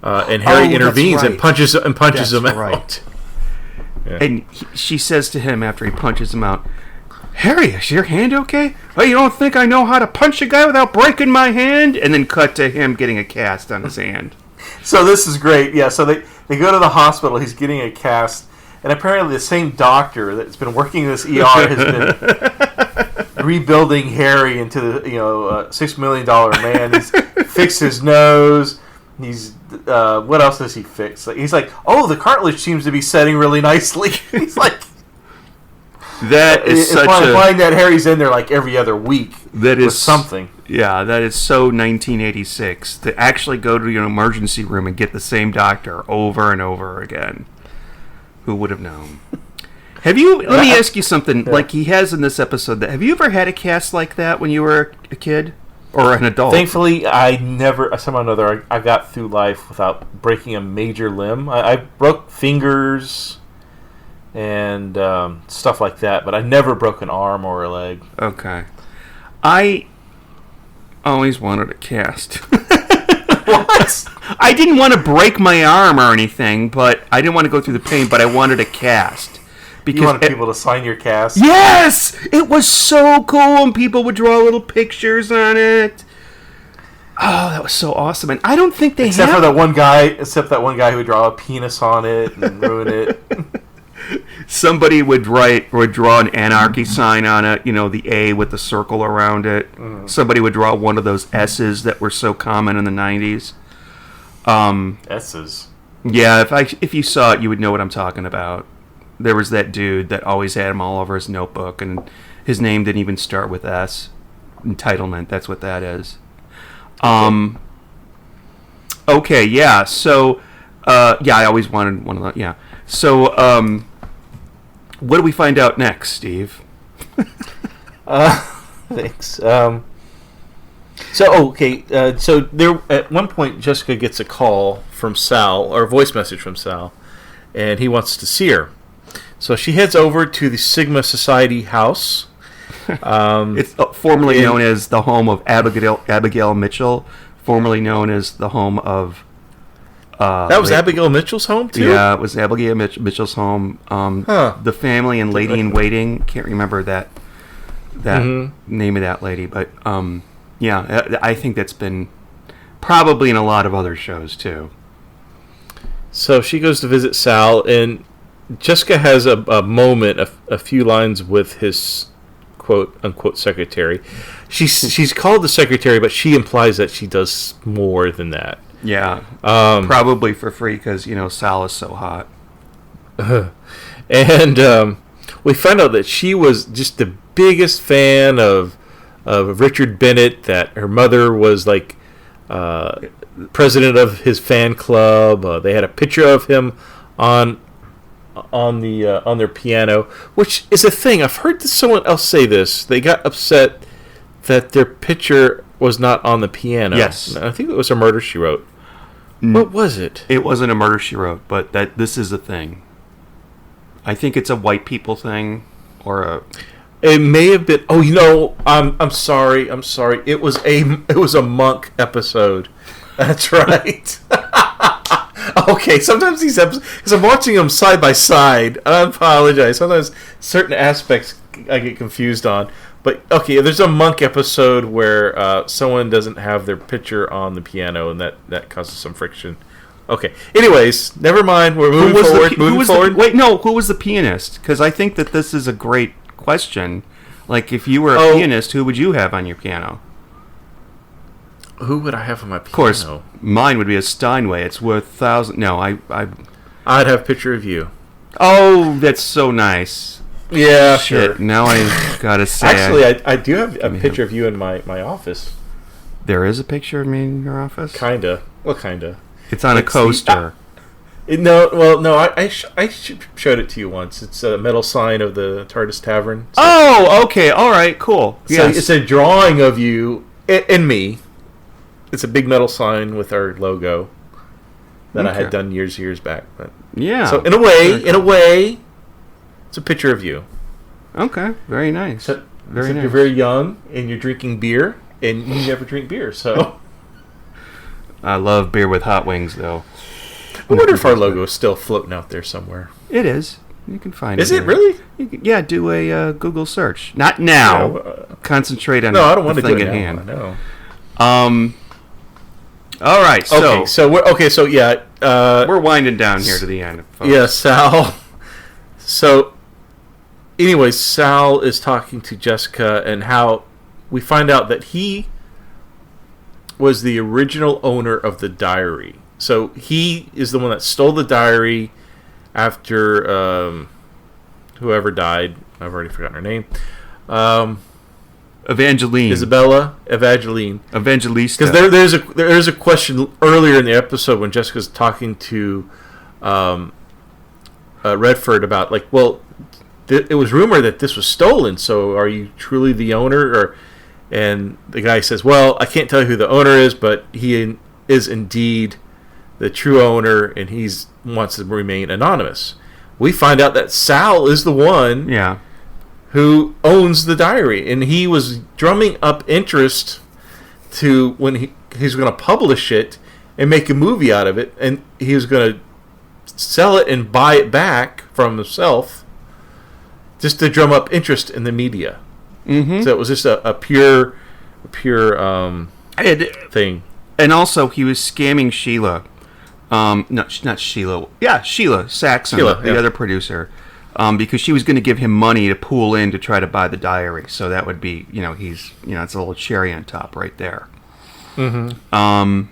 and Harry intervenes and punches him out. Yeah. And she says to him after he punches him out, "Harry, is your hand okay? Oh, you don't think I know how to punch a guy without breaking my hand?" And then cut to him getting a cast on his hand. So this is great. Yeah, so they go to the hospital. He's getting a cast. And apparently the same doctor that's been working in this ER has been rebuilding Harry into the $6 million man. He's fixed his nose. He's what else does he fix? He's like, oh, the cartilage seems to be setting really nicely. He's like, that is such implying that Harry's in there like every other week. That is something. Yeah, that is so 1986 to actually go to your emergency room and get the same doctor over and over again. Who would have known? Let me ask you something. Yeah. Like he has in this episode. Have you ever had a cast like that when you were a kid or an adult? Thankfully, I never. Somehow or another, I got through life without breaking a major limb. I broke fingers and stuff like that, but I never broke an arm or a leg. Okay. I always wanted a cast. What? I didn't want to break my arm or anything, but I didn't want to go through the pain, but I wanted a cast. Because you wanted people to sign your cast? Yes! It was so cool, and people would draw little pictures on it. Oh, that was so awesome. And I don't think they Except that one guy who would draw a penis on it and ruin it. Somebody would draw an anarchy sign on it, the A with the circle around it. Somebody would draw one of those S's that were so common in the 90s. S's? Yeah, if you saw it, you would know what I'm talking about. There was that dude that always had them all over his notebook, and his name didn't even start with S. Entitlement, that's what that is. Okay, yeah, so, I always wanted one of those, yeah. So, what do we find out next, Steve? Thanks. So there at one point Jessica gets a call from Sal, or a voice message from Sal, and he wants to see her. So she heads over to the Sigma Society house. It's formerly known as the home of Abigail Mitchell, formerly known as the home of... that was Abigail Mitchell's home, too? Yeah, it was Abigail Mitchell's home. The family and Lady in Waiting. Can't remember that name of that lady. But, I think that's been probably in a lot of other shows, too. So she goes to visit Sal, and Jessica has a moment, a few lines with his quote-unquote secretary. She's called the secretary, but she implies that she does more than that. Yeah, probably for free because, Sal is so hot. And we find out that she was just the biggest fan of Richard Bennett, that her mother was like president of his fan club. They had a picture of him on on their piano, which is a thing. I've heard someone else say this. They got upset that their picture was not on the piano. Yes. I think it was a Murder, She Wrote. What was it? It wasn't a Murder, She Wrote, but this is a thing. I think it's a white people thing, or a... It may have been... Oh, I'm sorry. It was a Monk episode. That's right. Okay, sometimes these episodes... Because I'm watching them side by side. I apologize. Sometimes certain aspects I get confused on. But, okay, there's a Monk episode where someone doesn't have their picture on the piano, and that causes some friction. Okay. Anyways, never mind. We're moving forward. Wait, no. Who was the pianist? Because I think that this is a great question. Like, if you were a pianist, who would you have on your piano? Who would I have on my piano? Of course, mine would be a Steinway. It's worth thousands. No, I'd have a picture of you. Oh, that's so nice. Yeah, Shit, sure. now I gotta say. Actually, I do have a picture of you in my office. There is a picture of me in your office? Kinda. Well, kinda. It's on a coaster. I showed it to you once. It's a metal sign of the TARDIS Tavern. So, oh, okay. All right, cool. so Yes. it's a drawing of you and me. It's a big metal sign with our logo that I had done years back. But Yeah. so in a way, it's a picture of you. Okay, very nice. So, Very nice. You're very young and you're drinking beer, and you never drink beer. So I love beer with hot wings, though. I wonder if our logo is still floating out there somewhere. It is. You can find it. Is it there. really? Yeah, do a Google search. Not now. No, Concentrate on no, I don't want the to do thing it at now. hand. No. All right, so we're we're winding down here to the end. Folks. Yeah, Sal. So, anyway, Sal is talking to Jessica, and how we find out that he was the original owner of the diary. So he is the one that stole the diary after whoever died. I've already forgotten her name. Evangeline. Evangeline. Evangelista. Because there's a question earlier in the episode when Jessica's talking to Redford about, like, well, it was rumored that this was stolen, so are you truly the owner? And the guy says, well, I can't tell you who the owner is, but he is indeed the true owner, and he wants to remain anonymous. We find out that Sal is the one who owns the diary, and he was drumming up interest to when he's going to publish it and make a movie out of it, and he was going to sell it and buy it back from himself just to drum up interest in the media. Mm-hmm. So it was just a pure thing. And also, he was scamming Sheila. No, not Sheila. Yeah, Sheila Saxon, the other producer, because she was going to give him money to pool in to try to buy the diary. So that would be, it's a little cherry on top right there. Mm-hmm.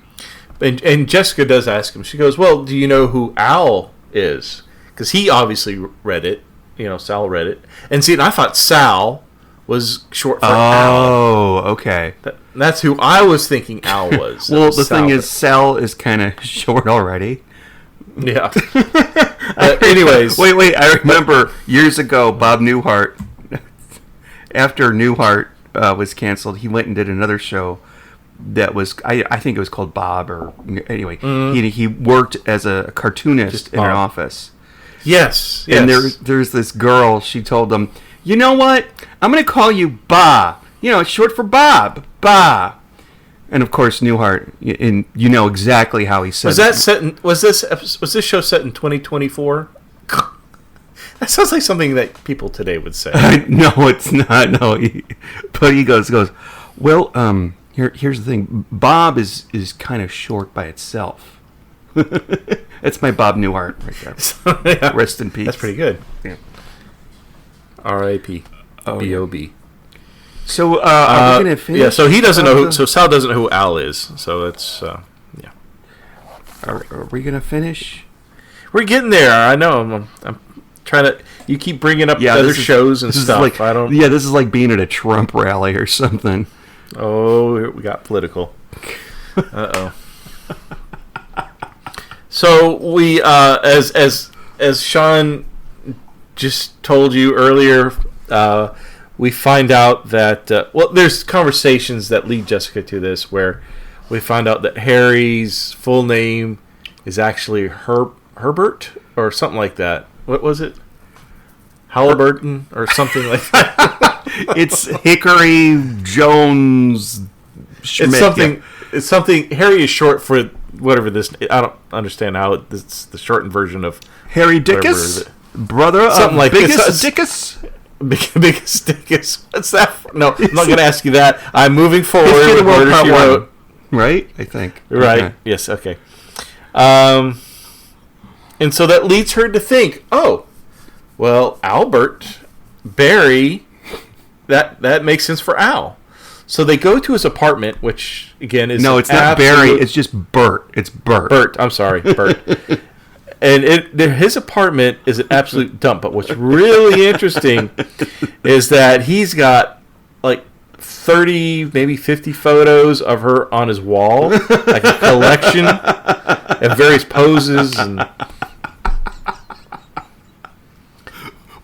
And Jessica does ask him. She goes, "Well, do you know who Al is?" Because he obviously read it. Sal read it. And see, I thought Sal was short for Al. Oh, okay. That's who I was thinking Al was. Well, the thing is, Sal is kind of short already. Yeah. Anyways. Wait. I remember years ago, Bob Newhart, after Newhart was canceled, he went and did another show that was, I think it was called Bob, or anyway, he worked as a cartoonist in an office. Yes. And there's this girl, she told him, you know what? I'm going to call you Ba. It's short for Bob. Ba. And of course, Newhart, and you know exactly how he said was this show set in 2024? That sounds like something that people today would say. No, it's not. No, but he goes, well, here's the thing. Bob is kind of short by itself. That's my Bob Newhart right there. Yeah. Rest in peace. That's pretty good. Yeah. R.I.P. B.O.B. So are we gonna finish? Yeah. So he doesn't know. So Sal doesn't know who Al is. So that's yeah. Are we gonna finish? We're getting there. I know. I'm trying to. You keep bringing up other shows and stuff. Like, I don't. Yeah, this is like being at a Trump rally or something. Oh, we got political. Uh-oh. So we, as Sean just told you earlier, we find out that there's conversations that lead Jessica to this, where we find out that Harry's full name is actually Herbert or something like that. What was it? Halliburton or something like that. It's Hickory Jones Schmidt. It's something. Harry is short for whatever this. I don't understand how it's the shortened version of Harry Dickus, brother something of like Biggest Dickus. Biggest Dickus. What's that? No, I'm not going to ask you that. I'm moving forward. History of the with World Murder, Part She One. Wrote. Right, I think. Right. Okay. Yes. Okay. And so that leads her to think, oh, well, Albert, Barry, that makes sense for Al. So they go to his apartment, which again is No, it's not Barry. It's just Bert. It's Bert. Bert. I'm sorry, Bert. And his apartment is an absolute dump. But what's really interesting is that he's got like 30, maybe 50 photos of her on his wall, like a collection of various poses. And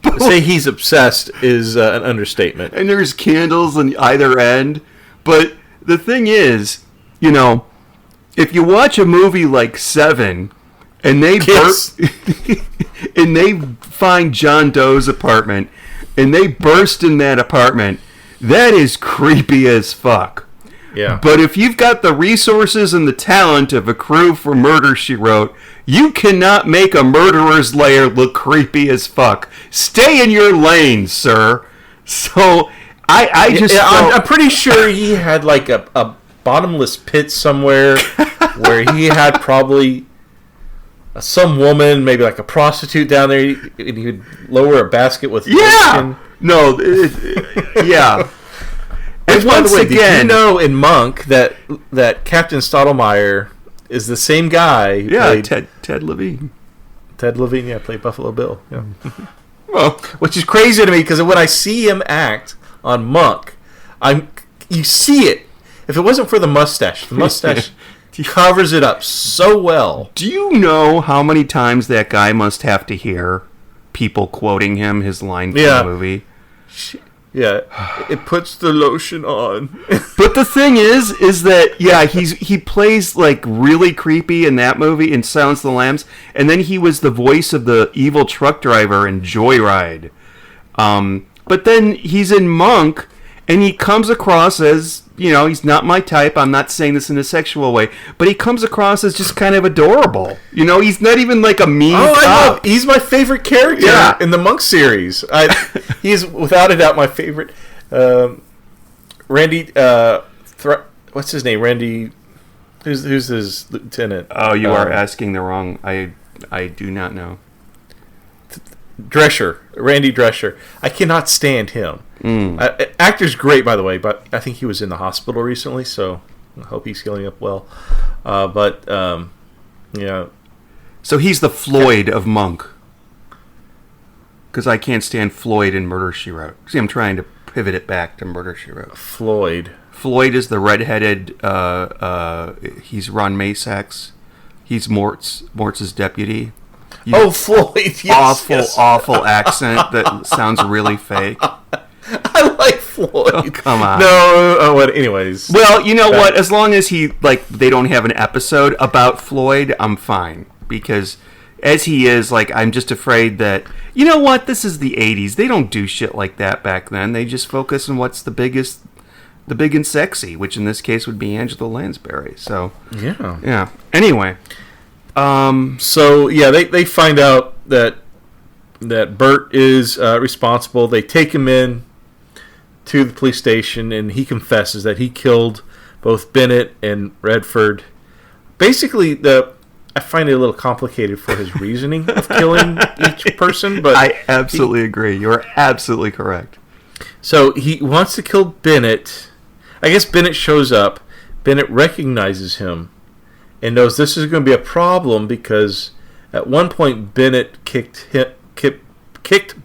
to say he's obsessed is an understatement. And there's candles on either end. But the thing is, if you watch a movie like Seven, and they and they find John Doe's apartment, and they burst in that apartment, that is creepy as fuck. Yeah. But if you've got the resources and the talent of a crew for Murder, She Wrote, you cannot make a murderer's lair look creepy as fuck. Stay in your lane, sir. So I just I'm pretty sure he had like a bottomless pit somewhere where he had probably some woman, maybe like a prostitute down there, and he would lower a basket with lotion. No, yeah. And By the once way, again, did you know in Monk that Captain Stottlemyre is the same guy who played Ted Levine. Ted Levine, played Buffalo Bill. Yeah. Well, which is crazy to me because when I see him act on Monk, you see it. If it wasn't for the mustache covers it up so well. Do you know how many times that guy must have to hear people quoting him his line from the movie? Yeah, it puts the lotion on. But the thing is that he plays like really creepy in that movie in Silence of the Lambs, and then he was the voice of the evil truck driver in Joyride. But then he's in Monk, and he comes across as, he's not my type. I'm not saying this in a sexual way, but he comes across as just kind of adorable. He's not even like a mean cop. He's my favorite character in the Monk series. He's without a doubt my favorite. Randy, what's his name? Randy, who's his lieutenant? Oh, you are asking the wrong. I do not know. Randy Drescher. I cannot stand him. Actor's great, by the way, but I think he was in the hospital recently, so I hope he's healing up well. So he's the Floyd of Monk. Because I can't stand Floyd in Murder, She Wrote. See, I'm trying to pivot it back to Murder, She Wrote. Floyd is the redheaded, he's Ron Masax. He's Mort's deputy. Floyd, yes. Awful accent that sounds really fake. I like Floyd. Oh, come on. No, anyways. Well, you know what? As long as they don't have an episode about Floyd, I'm fine. Because as he is, I'm just afraid that, you know what? This is the 80s. They don't do shit like that back then. They just focus on what's the big and sexy, which in this case would be Angela Lansbury. So, yeah. Anyway. They find out that Bert is responsible. They take him in to the police station, and he confesses that he killed both Bennett and Redford. Basically, I find it a little complicated for his reasoning of killing each person, but I absolutely agree. You're absolutely correct. So he wants to kill Bennett. I guess Bennett shows up. Bennett recognizes him and knows this is going to be a problem because at one point Bennett kicked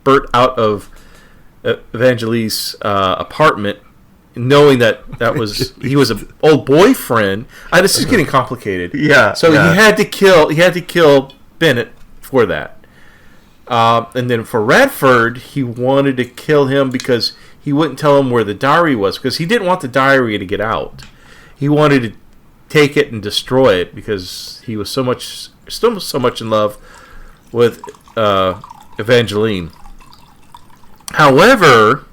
Bert out of Evangeline's apartment, knowing that was he was an old boyfriend. This is getting complicated. Yeah. So he had to kill Bennett for that. And then for Radford, he wanted to kill him because he wouldn't tell him where the diary was, because he didn't want the diary to get out. He wanted to take it and destroy it because he was still so much in love with Evangeline. However,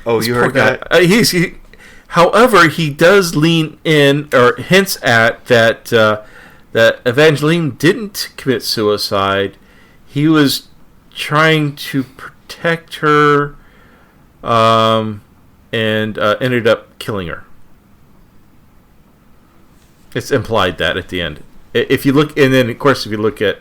you heard that? However, he does lean in or hints at that that Evangeline didn't commit suicide. He was trying to protect her, and ended up killing her. It's implied that at the end. If you look, and then of course, if you look at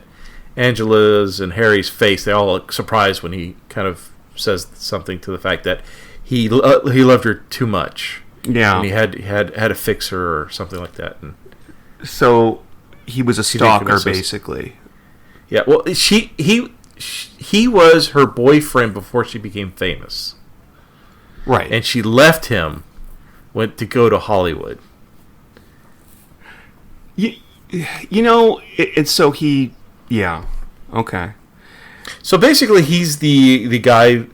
Angela's and Harry's face, they all look surprised when he kind of says something to the fact that he loved her too much. Yeah, and he had to fix her or something like that. And so he was a stalker, basically. Yeah, well, he was her boyfriend before she became famous, right? And she left him, went to go to Hollywood. You know, it's so he, yeah, okay. So basically, he's the guy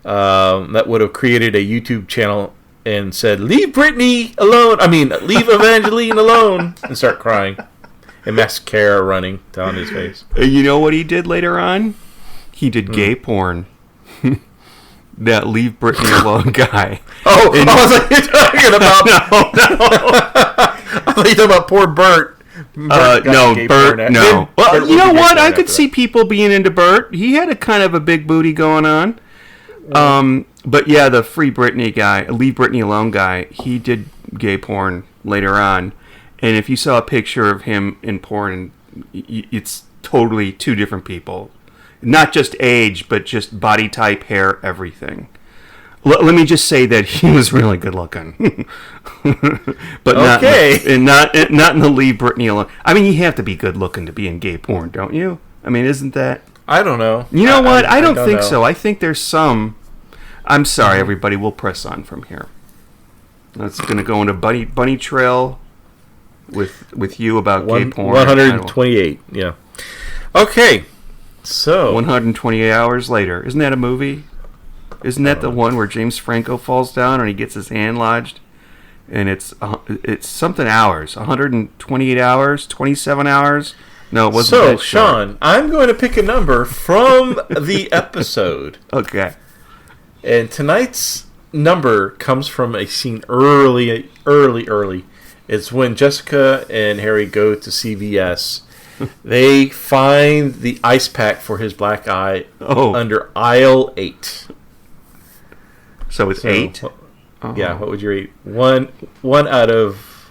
that would have created a YouTube channel and said, "Leave Britney alone." I mean, leave Evangeline alone, and start crying, and mascara running down his face. You know what he did later on? He did gay porn. That leave Britney alone guy. Oh, I was like, you're talking about I thought you were talking about poor Bert. No, Bert. No. Well, you know what? I could see people being into Bert. He had a kind of a big booty going on. But yeah, the free Britney guy, leave Britney alone guy, he did gay porn later on. And if you saw a picture of him in porn, it's totally two different people. Not just age, but just body type, hair, everything. Let me just say that he was really good looking. But okay. not in the leave Britney alone. I mean, you have to be good looking to be in gay porn, don't you? I mean, isn't that... I don't know. You know what? I don't think so. I think there's some... I'm sorry, everybody. We'll press on from here. That's going to go into bunny trail with you about gay porn. 128, yeah. Okay, so... 128 hours later. Isn't that a movie? Isn't that the one where James Franco falls down and he gets his hand lodged? And it's something hours. 128 hours? 27 hours? No, it wasn't that short. Sean, I'm going to pick a number from the episode. Okay. And tonight's number comes from a scene early. It's when Jessica and Harry go to CVS. They find the ice pack for his black eye under aisle 8. So it's 8? Yeah, what would you rate? One out of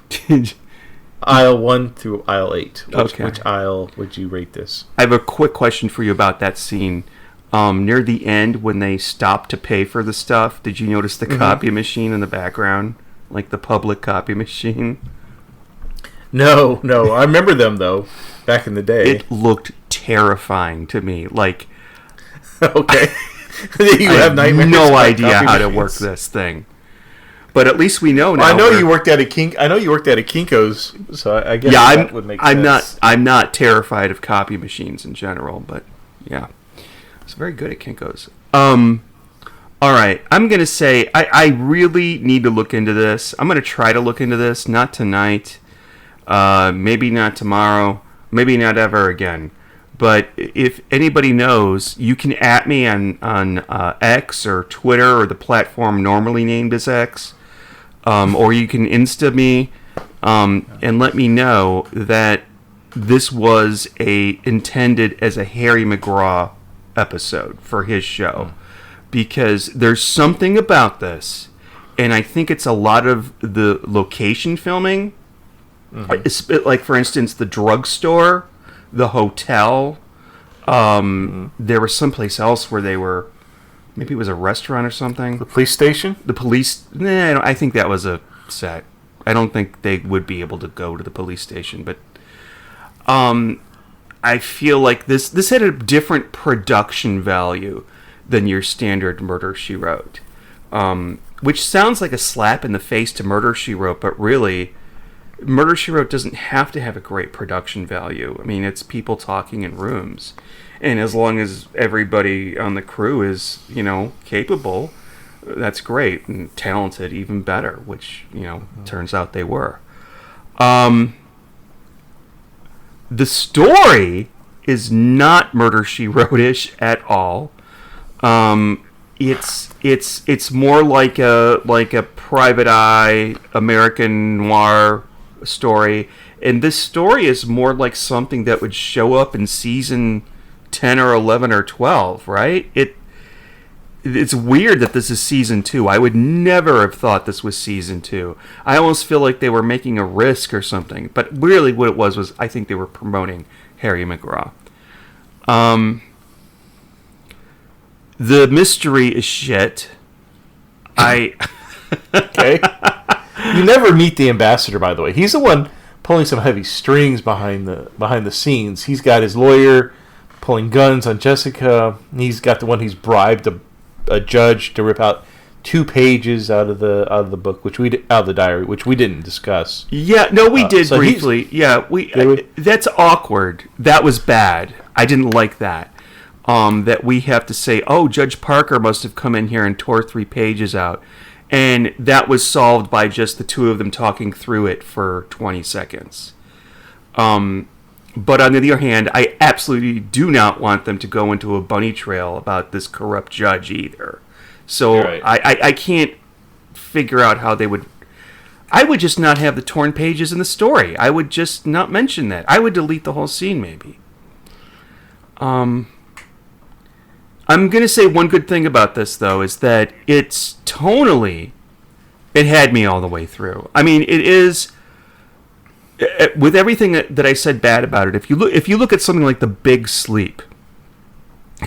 aisle 1 through aisle 8. Which aisle would you rate this? I have a quick question for you about that scene. Near the end, when they stop to pay for the stuff, did you notice the copy machine in the background? Like the public copy machine? No. I remember them, though, back in the day. It looked terrifying to me. Like... Okay. I have no idea how to work this thing. But at least we know now. I know you worked at a Kinko's, so I guess that would make sense. I'm not terrified of copy machines in general, but yeah. It's very good at Kinko's. All right, I'm going to say I really need to look into this. I'm going to try to look into this, not tonight, maybe not tomorrow, maybe not ever again. But if anybody knows, you can @ me on X or Twitter or the platform normally named as X, or you can Insta me and let me know that this was intended as a Harry McGraw episode for his show, because there's something about this, and I think it's a lot of the location filming. Like, for instance, the drugstore, the hotel. There was someplace else where they were. Maybe it was a restaurant or something. The police station? The police. Nah, I think that was a set. I don't think they would be able to go to the police station, but I feel like this had a different production value than your standard Murder, She Wrote, which sounds like a slap in the face to Murder, She Wrote, but really, Murder, She Wrote doesn't have to have a great production value. I mean, it's people talking in rooms. And as long as everybody on the crew is, capable, that's great. And talented, even better, which, turns out they were. The story is not Murder, She Wrote-ish at all. It's more like a private eye American noir story, and this story is more like something that would show up in season 10 or 11 or 12, right? It's weird that this is season 2. I would never have thought this was season 2. I almost feel like they were making a risk or something, but really what it was I think they were promoting Harry McGraw. The mystery is shit. Okay. You never meet the ambassador, by the way. He's the one pulling some heavy strings behind the scenes. He's got his lawyer pulling guns on Jessica. He's got the one who's bribed a judge to rip out 2 pages out of the book, out of the diary, which we didn't discuss. Yeah, no, we did briefly. Yeah, that's awkward. That was bad. I didn't like that. That we have to say, oh, Judge Parker must have come in here and tore 3 pages out. And that was solved by just the 2 of them talking through it for 20 seconds. But on the other hand, I absolutely do not want them to go into a bunny trail about this corrupt judge either. So right. I can't figure out how they would... I would just not have the torn pages in the story. I would just not mention that. I would delete the whole scene, maybe. I'm going to say one good thing about this, though, is that it's tonally, it had me all the way through. I mean, it is, with everything that I said bad about it, if you look at something like The Big Sleep,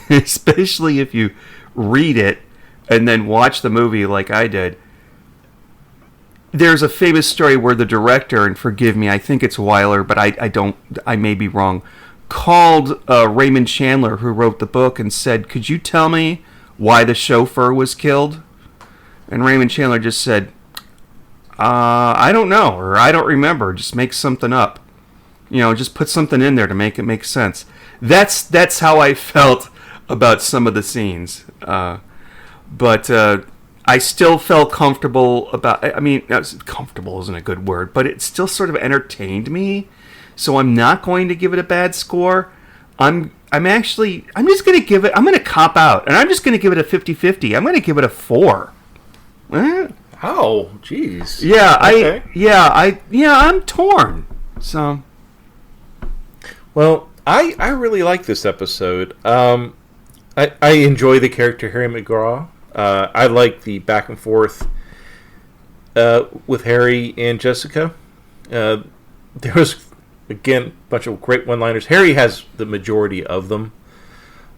especially if you read it and then watch the movie like I did, there's a famous story where the director, and forgive me, I think it's Weiler, but I may be wrong, called Raymond Chandler, who wrote the book, and said, could you tell me why the chauffeur was killed? And Raymond Chandler just said, I don't know, or I don't remember, just make something up. Just put something in there to make it make sense. That's how I felt about some of the scenes. But I still felt comfortable about, comfortable isn't a good word, but it still sort of entertained me. So I'm not going to give it a bad score. I'm just going to give it, I'm going to cop out, and I'm just going to give it a 50-50. I'm going to give it a 4. Oh, jeez. Yeah, okay. I'm torn. So, well, I really like this episode. I enjoy the character Harry McGraw. I like the back and forth with Harry and Jessica. There was, again, a bunch of great one-liners. Harry has the majority of them.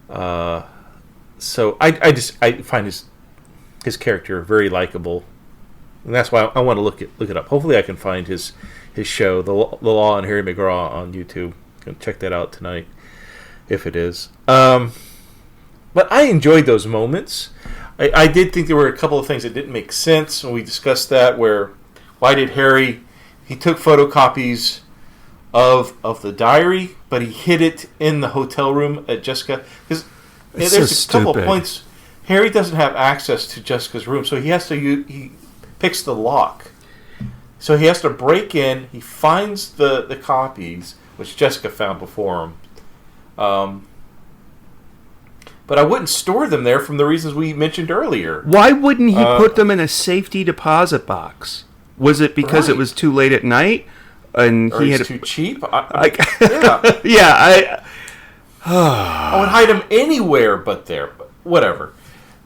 So I find his character very likable, and that's why I want to look it up. Hopefully, I can find his show, The Law and Harry McGraw, on YouTube. Gonna check that out tonight, if it is. But I enjoyed those moments. I did think there were a couple of things that didn't make sense, and we discussed that. Why did Harry? He took photocopies of the diary, but he hid it in the hotel room at Jessica. Because there's a couple of points. Harry doesn't have access to Jessica's room, so he picks the lock. So he has to break in. He finds the copies, which Jessica found before him. But I wouldn't store them there from the reasons we mentioned earlier. Why wouldn't he put them in a safety deposit box? Was it because it was too late at night? And or he he's had too cheap? yeah. Yeah, I would hide him anywhere but there. But whatever.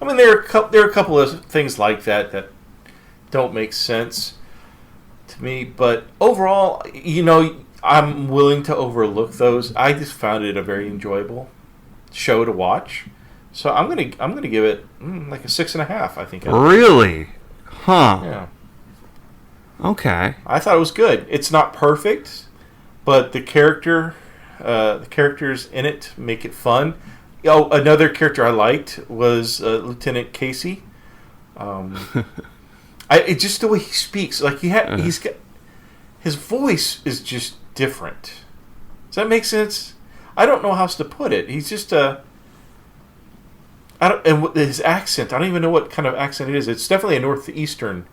I mean, there are a couple of things like that don't make sense to me. But overall, I'm willing to overlook those. I just found it a very enjoyable show to watch. So I'm gonna give it like a 6.5. I think. Really? Huh. Yeah. Okay. I thought it was good. It's not perfect, but the characters in it make it fun. Oh, another character I liked was Lieutenant Casey. It's just the way he speaks. Like he's got his voice is just different. Does that make sense? I don't know how else to put it. He's just and his accent, I don't even know what kind of accent it is. It's definitely a northeastern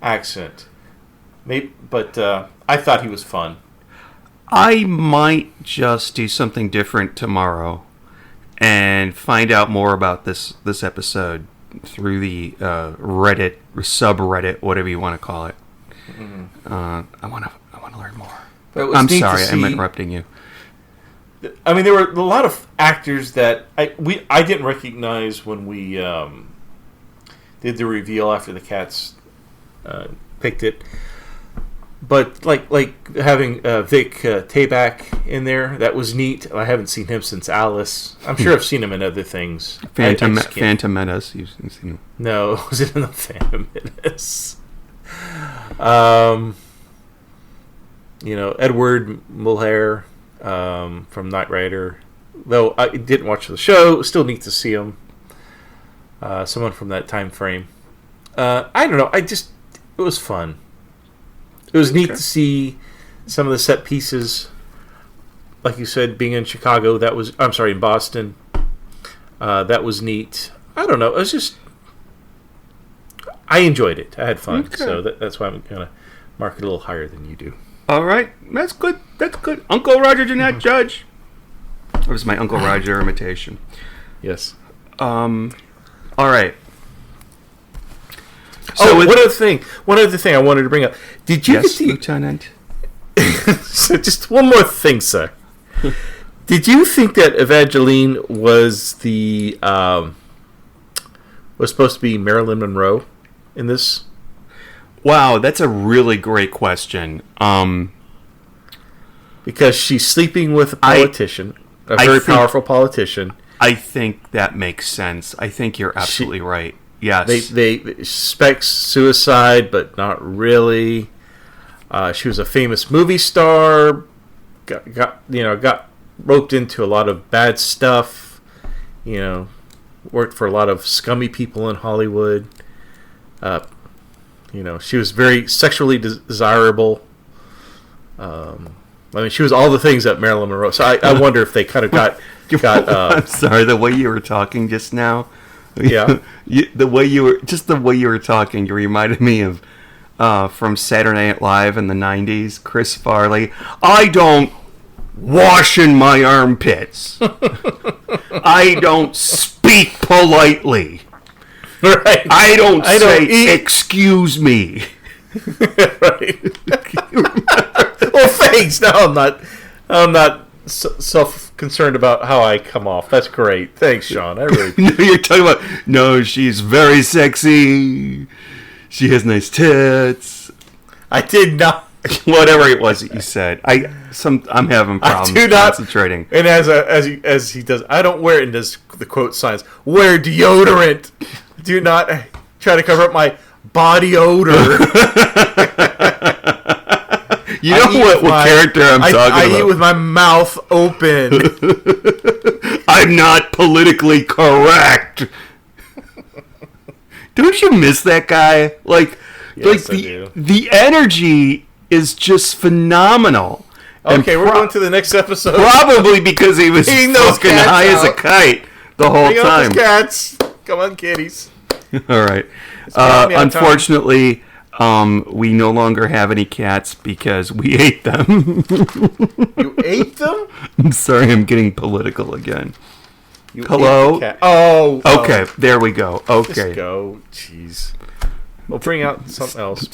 accent. Maybe, but I thought he was fun. I might just do something different tomorrow and find out more about this episode through the Reddit, subreddit, whatever you want to call it. I want to learn more. I'm sorry, I'm interrupting you. I mean, there were a lot of actors that I didn't recognize when we did the reveal after the cats picked it. But like having Vic Tayback in there, that was neat. I haven't seen him since Alice. I'm sure I've seen him in other things. Phantom Menace. You've seen him? No, was it in the Phantom Menace? Edward Mulhare from Knight Rider. Though I didn't watch the show, still neat to see him. Someone from that time frame. I don't know. It was fun. It was neat to see some of the set pieces, like you said, being in Chicago. In Boston. That was neat. I don't know. It was just, I enjoyed it. I had fun. Okay. So that's why I'm going to mark it a little higher than you do. All right. That's good. That's good. Uncle Roger Jeanette Judge. That was my Uncle Roger imitation. Yes. All right. So one other thing I wanted to bring up. Did you get Lieutenant? So just one more thing, sir. Did you think that Evangeline was was supposed to be Marilyn Monroe in this? Wow, that's a really great question. Because she's sleeping with a politician, a very powerful politician. I think that makes sense. I think you're absolutely right. Yes. They suspect suicide, but not really. She was a famous movie star. Got roped into a lot of bad stuff. Worked for a lot of scummy people in Hollywood. She was very sexually desirable. She was all the things that Marilyn Monroe. So I wonder if they kind of got. I'm sorry, the way you were talking just now. Yeah. The way you were talking, you reminded me of from Saturday Night Live in the 90s, Chris Farley. I don't wash in my armpits. I don't speak politely. Right. I don't say eat. Excuse me. Right. Well, thanks. No, I'm not self-concerned about how I come off. That's great. Thanks, Sean. I really. No, you're talking about. No, she's very sexy. She has nice tits. I did not. Whatever it was that you said, I'm having problems concentrating. And as he does, I don't wear it in the quote signs. Wear deodorant. Do not try to cover up my body odor. You know what character I'm talking about. I eat with my mouth open. I'm not politically correct. Don't you miss that guy? Yes, I do. The energy is just phenomenal. Okay, we're going to the next episode. Probably because he was fucking high as a kite the whole time. Bring out those cats. Come on, kitties. All right. Unfortunately, we no longer have any cats because we ate them. You ate them? I'm sorry, I'm getting political again. Hello? Okay, there we go. Okay. Just go. Jeez. We'll bring out something else.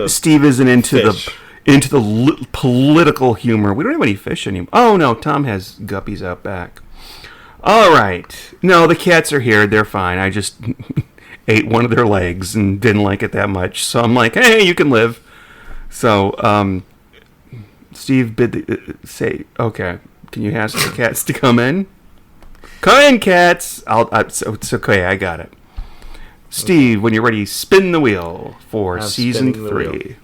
Steve isn't into the political humor. We don't have any fish anymore. Oh, no, Tom has guppies out back. All right. No, the cats are here. They're fine. I just ate one of their legs and didn't like it that much. So I'm like, hey, you can live. So Steve say, okay, can you ask the cats to come in? Come in, cats. It's okay. I got it. Steve, when you're ready, spin the wheel for season 3.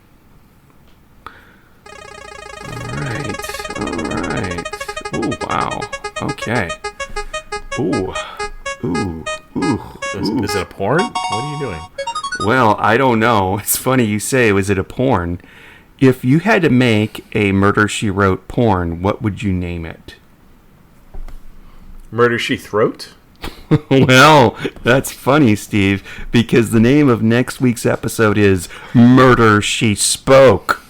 All right. Ooh, wow. Okay. Ooh. Is it a porn? What are you doing? Well, I don't know. It's funny you say, was it a porn? If you had to make a Murder, She Wrote porn, what would you name it? Murder, She Throat? Well, that's funny, Steve, because the name of next week's episode is Murder, She Spoke.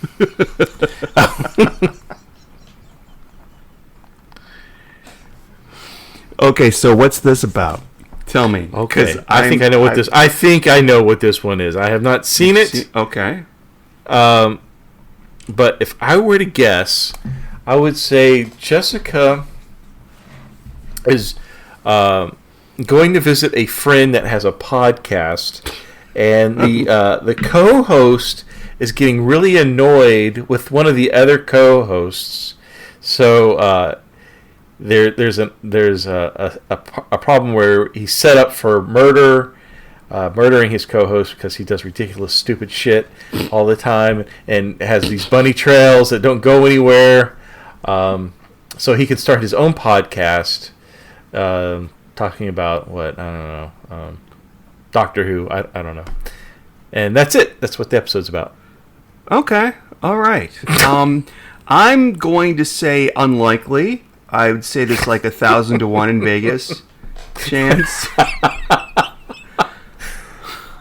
Okay, so what's this about? Tell me. Okay, 'Cause I think I know what this. I think I know what this one is. I have not seen it. Okay. But if I were to guess, I would say Jessica is going to visit a friend that has a podcast, and the co-host is getting really annoyed with one of the other co-hosts. So there's a problem where he's set up for murdering his co-host because he does ridiculous, stupid shit all the time and has these bunny trails that don't go anywhere. So he could start his own podcast talking about what, I don't know, Doctor Who, I don't know. And that's it. That's what the episode's about. Okay. All right. I'm going to say unlikely. I would say there's like 1,000 to 1 in Vegas chance.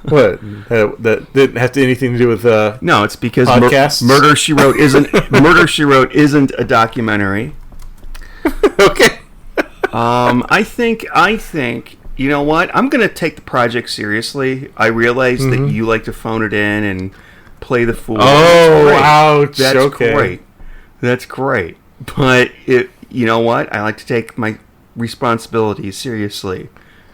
What? That didn't have anything to do with No, it's because podcasts? Murder She Wrote isn't a documentary. Okay. I think you know what? I'm gonna take the project seriously. I realize that you like to phone it in and play the fool. Oh, That's great. ouch. That's Okay. great. That's great. But you know what? I like to take my responsibilities seriously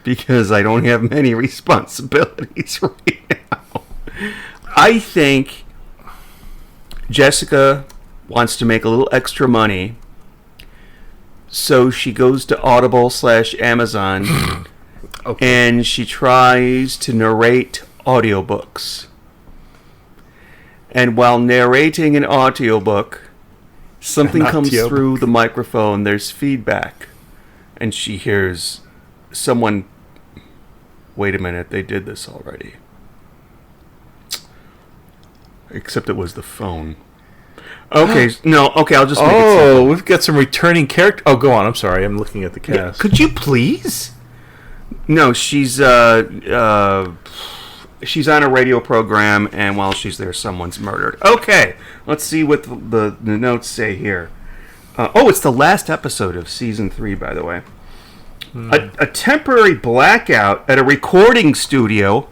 because I don't have many responsibilities right now. I think Jessica wants to make a little extra money, so she goes to Audible/Amazon and she tries to narrate audiobooks. And while narrating an audiobook, something comes through the microphone, there's feedback, and she hears someone, wait a minute, they did this already. Except it was the phone. Okay, I'll just make it Oh, simple. we've got some returning character. Oh, go on. I'm sorry. I'm looking at the cast. Could you please? No, she's on a radio program, and while she's there, someone's murdered. Okay, let's see what the notes say here. It's the last episode of season 3, by the way. A temporary blackout at a recording studio,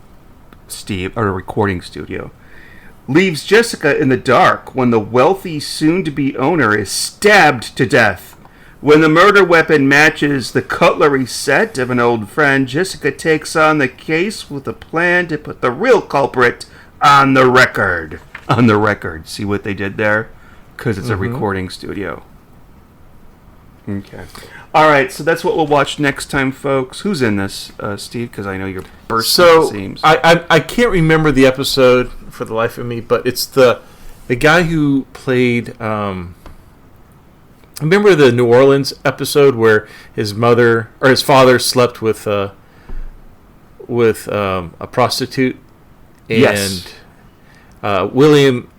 leaves Jessica in the dark when the wealthy soon-to-be owner is stabbed to death. When the murder weapon matches the cutlery set of an old friend, Jessica takes on the case with a plan to put the real culprit on the record. On the record. See what they did there? Because it's a recording studio. Okay. All right, so that's what we'll watch next time, folks. Who's in this, Steve? Because I know you're bursting at the seams. I can't remember the episode for the life of me, but it's the guy who played... remember the New Orleans episode where his father slept with a prostitute, and Yes. William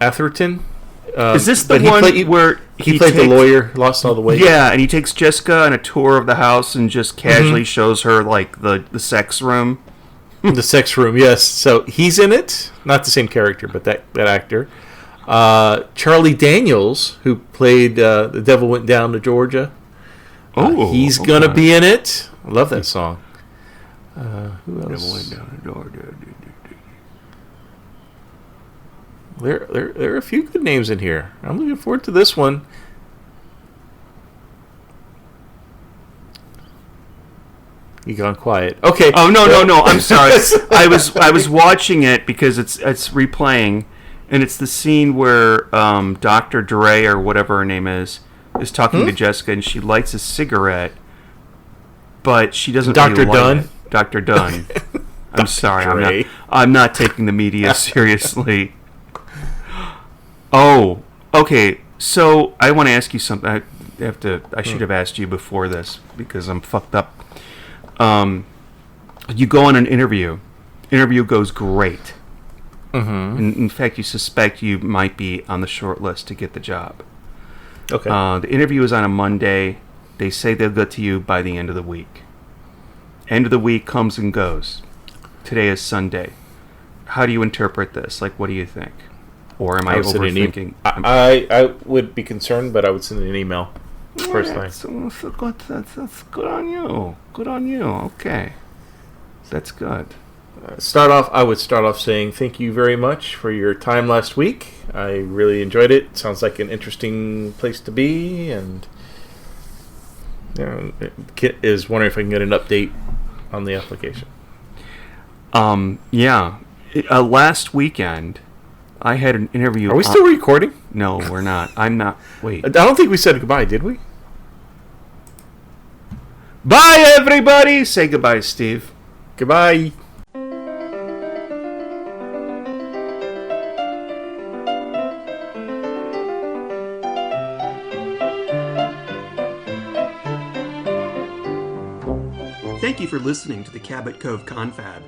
Atherton. Is this the but one he played, where he played the lawyer, lost all the weight? Yeah, and he takes Jessica on a tour of the house and just casually shows her like the sex room. The sex room, yes. So he's in it. Not the same character, but that actor. Charlie Daniels, who played The Devil Went Down to Georgia. He's going to be in it. I love that song. Who else? Devil Went Down to Georgia. There are a few good names in here. I'm looking forward to this one. You gone quiet. Okay. Oh no! I'm sorry. I was watching it because it's replaying, and it's the scene where Dr. Dre or whatever her name is talking to Jessica, and she lights a cigarette, but she doesn't. Dr. Really light Dunn? it. Dr. Dunn. I'm sorry. Dre. I'm not taking the media seriously. Oh, okay. So I want to ask you something. I should have asked you before this because I'm fucked up. You go on an interview. Interview goes great. In fact, you suspect you might be on the short list to get the job. Okay. The interview is on a Monday. They say they'll get to you by the end of the week. End of the week comes and goes. Today is Sunday. How do you interpret this? Like, what do you think? Or am I overthinking? I would be concerned, but I would send an email personally. That's good on you. Good on you. Okay. That's good. I would start off saying thank you very much for your time last week. I really enjoyed it. Sounds like an interesting place to be, and Kit is wondering if I can get an update on the application. Yeah. Last weekend, I had an interview. Are we still recording? No, we're not. I'm not. Wait. I don't think we said goodbye, did we? Bye, everybody. Say goodbye, Steve. Goodbye. Thank you for listening to the Cabot Cove Confab.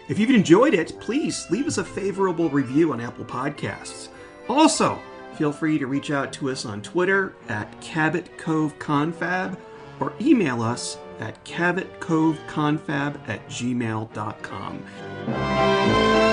If you've enjoyed it, please leave us a favorable review on Apple Podcasts. Also, feel free to reach out to us on Twitter at Cabot Cove Confab or email us at cabotcoveconfab@gmail.com.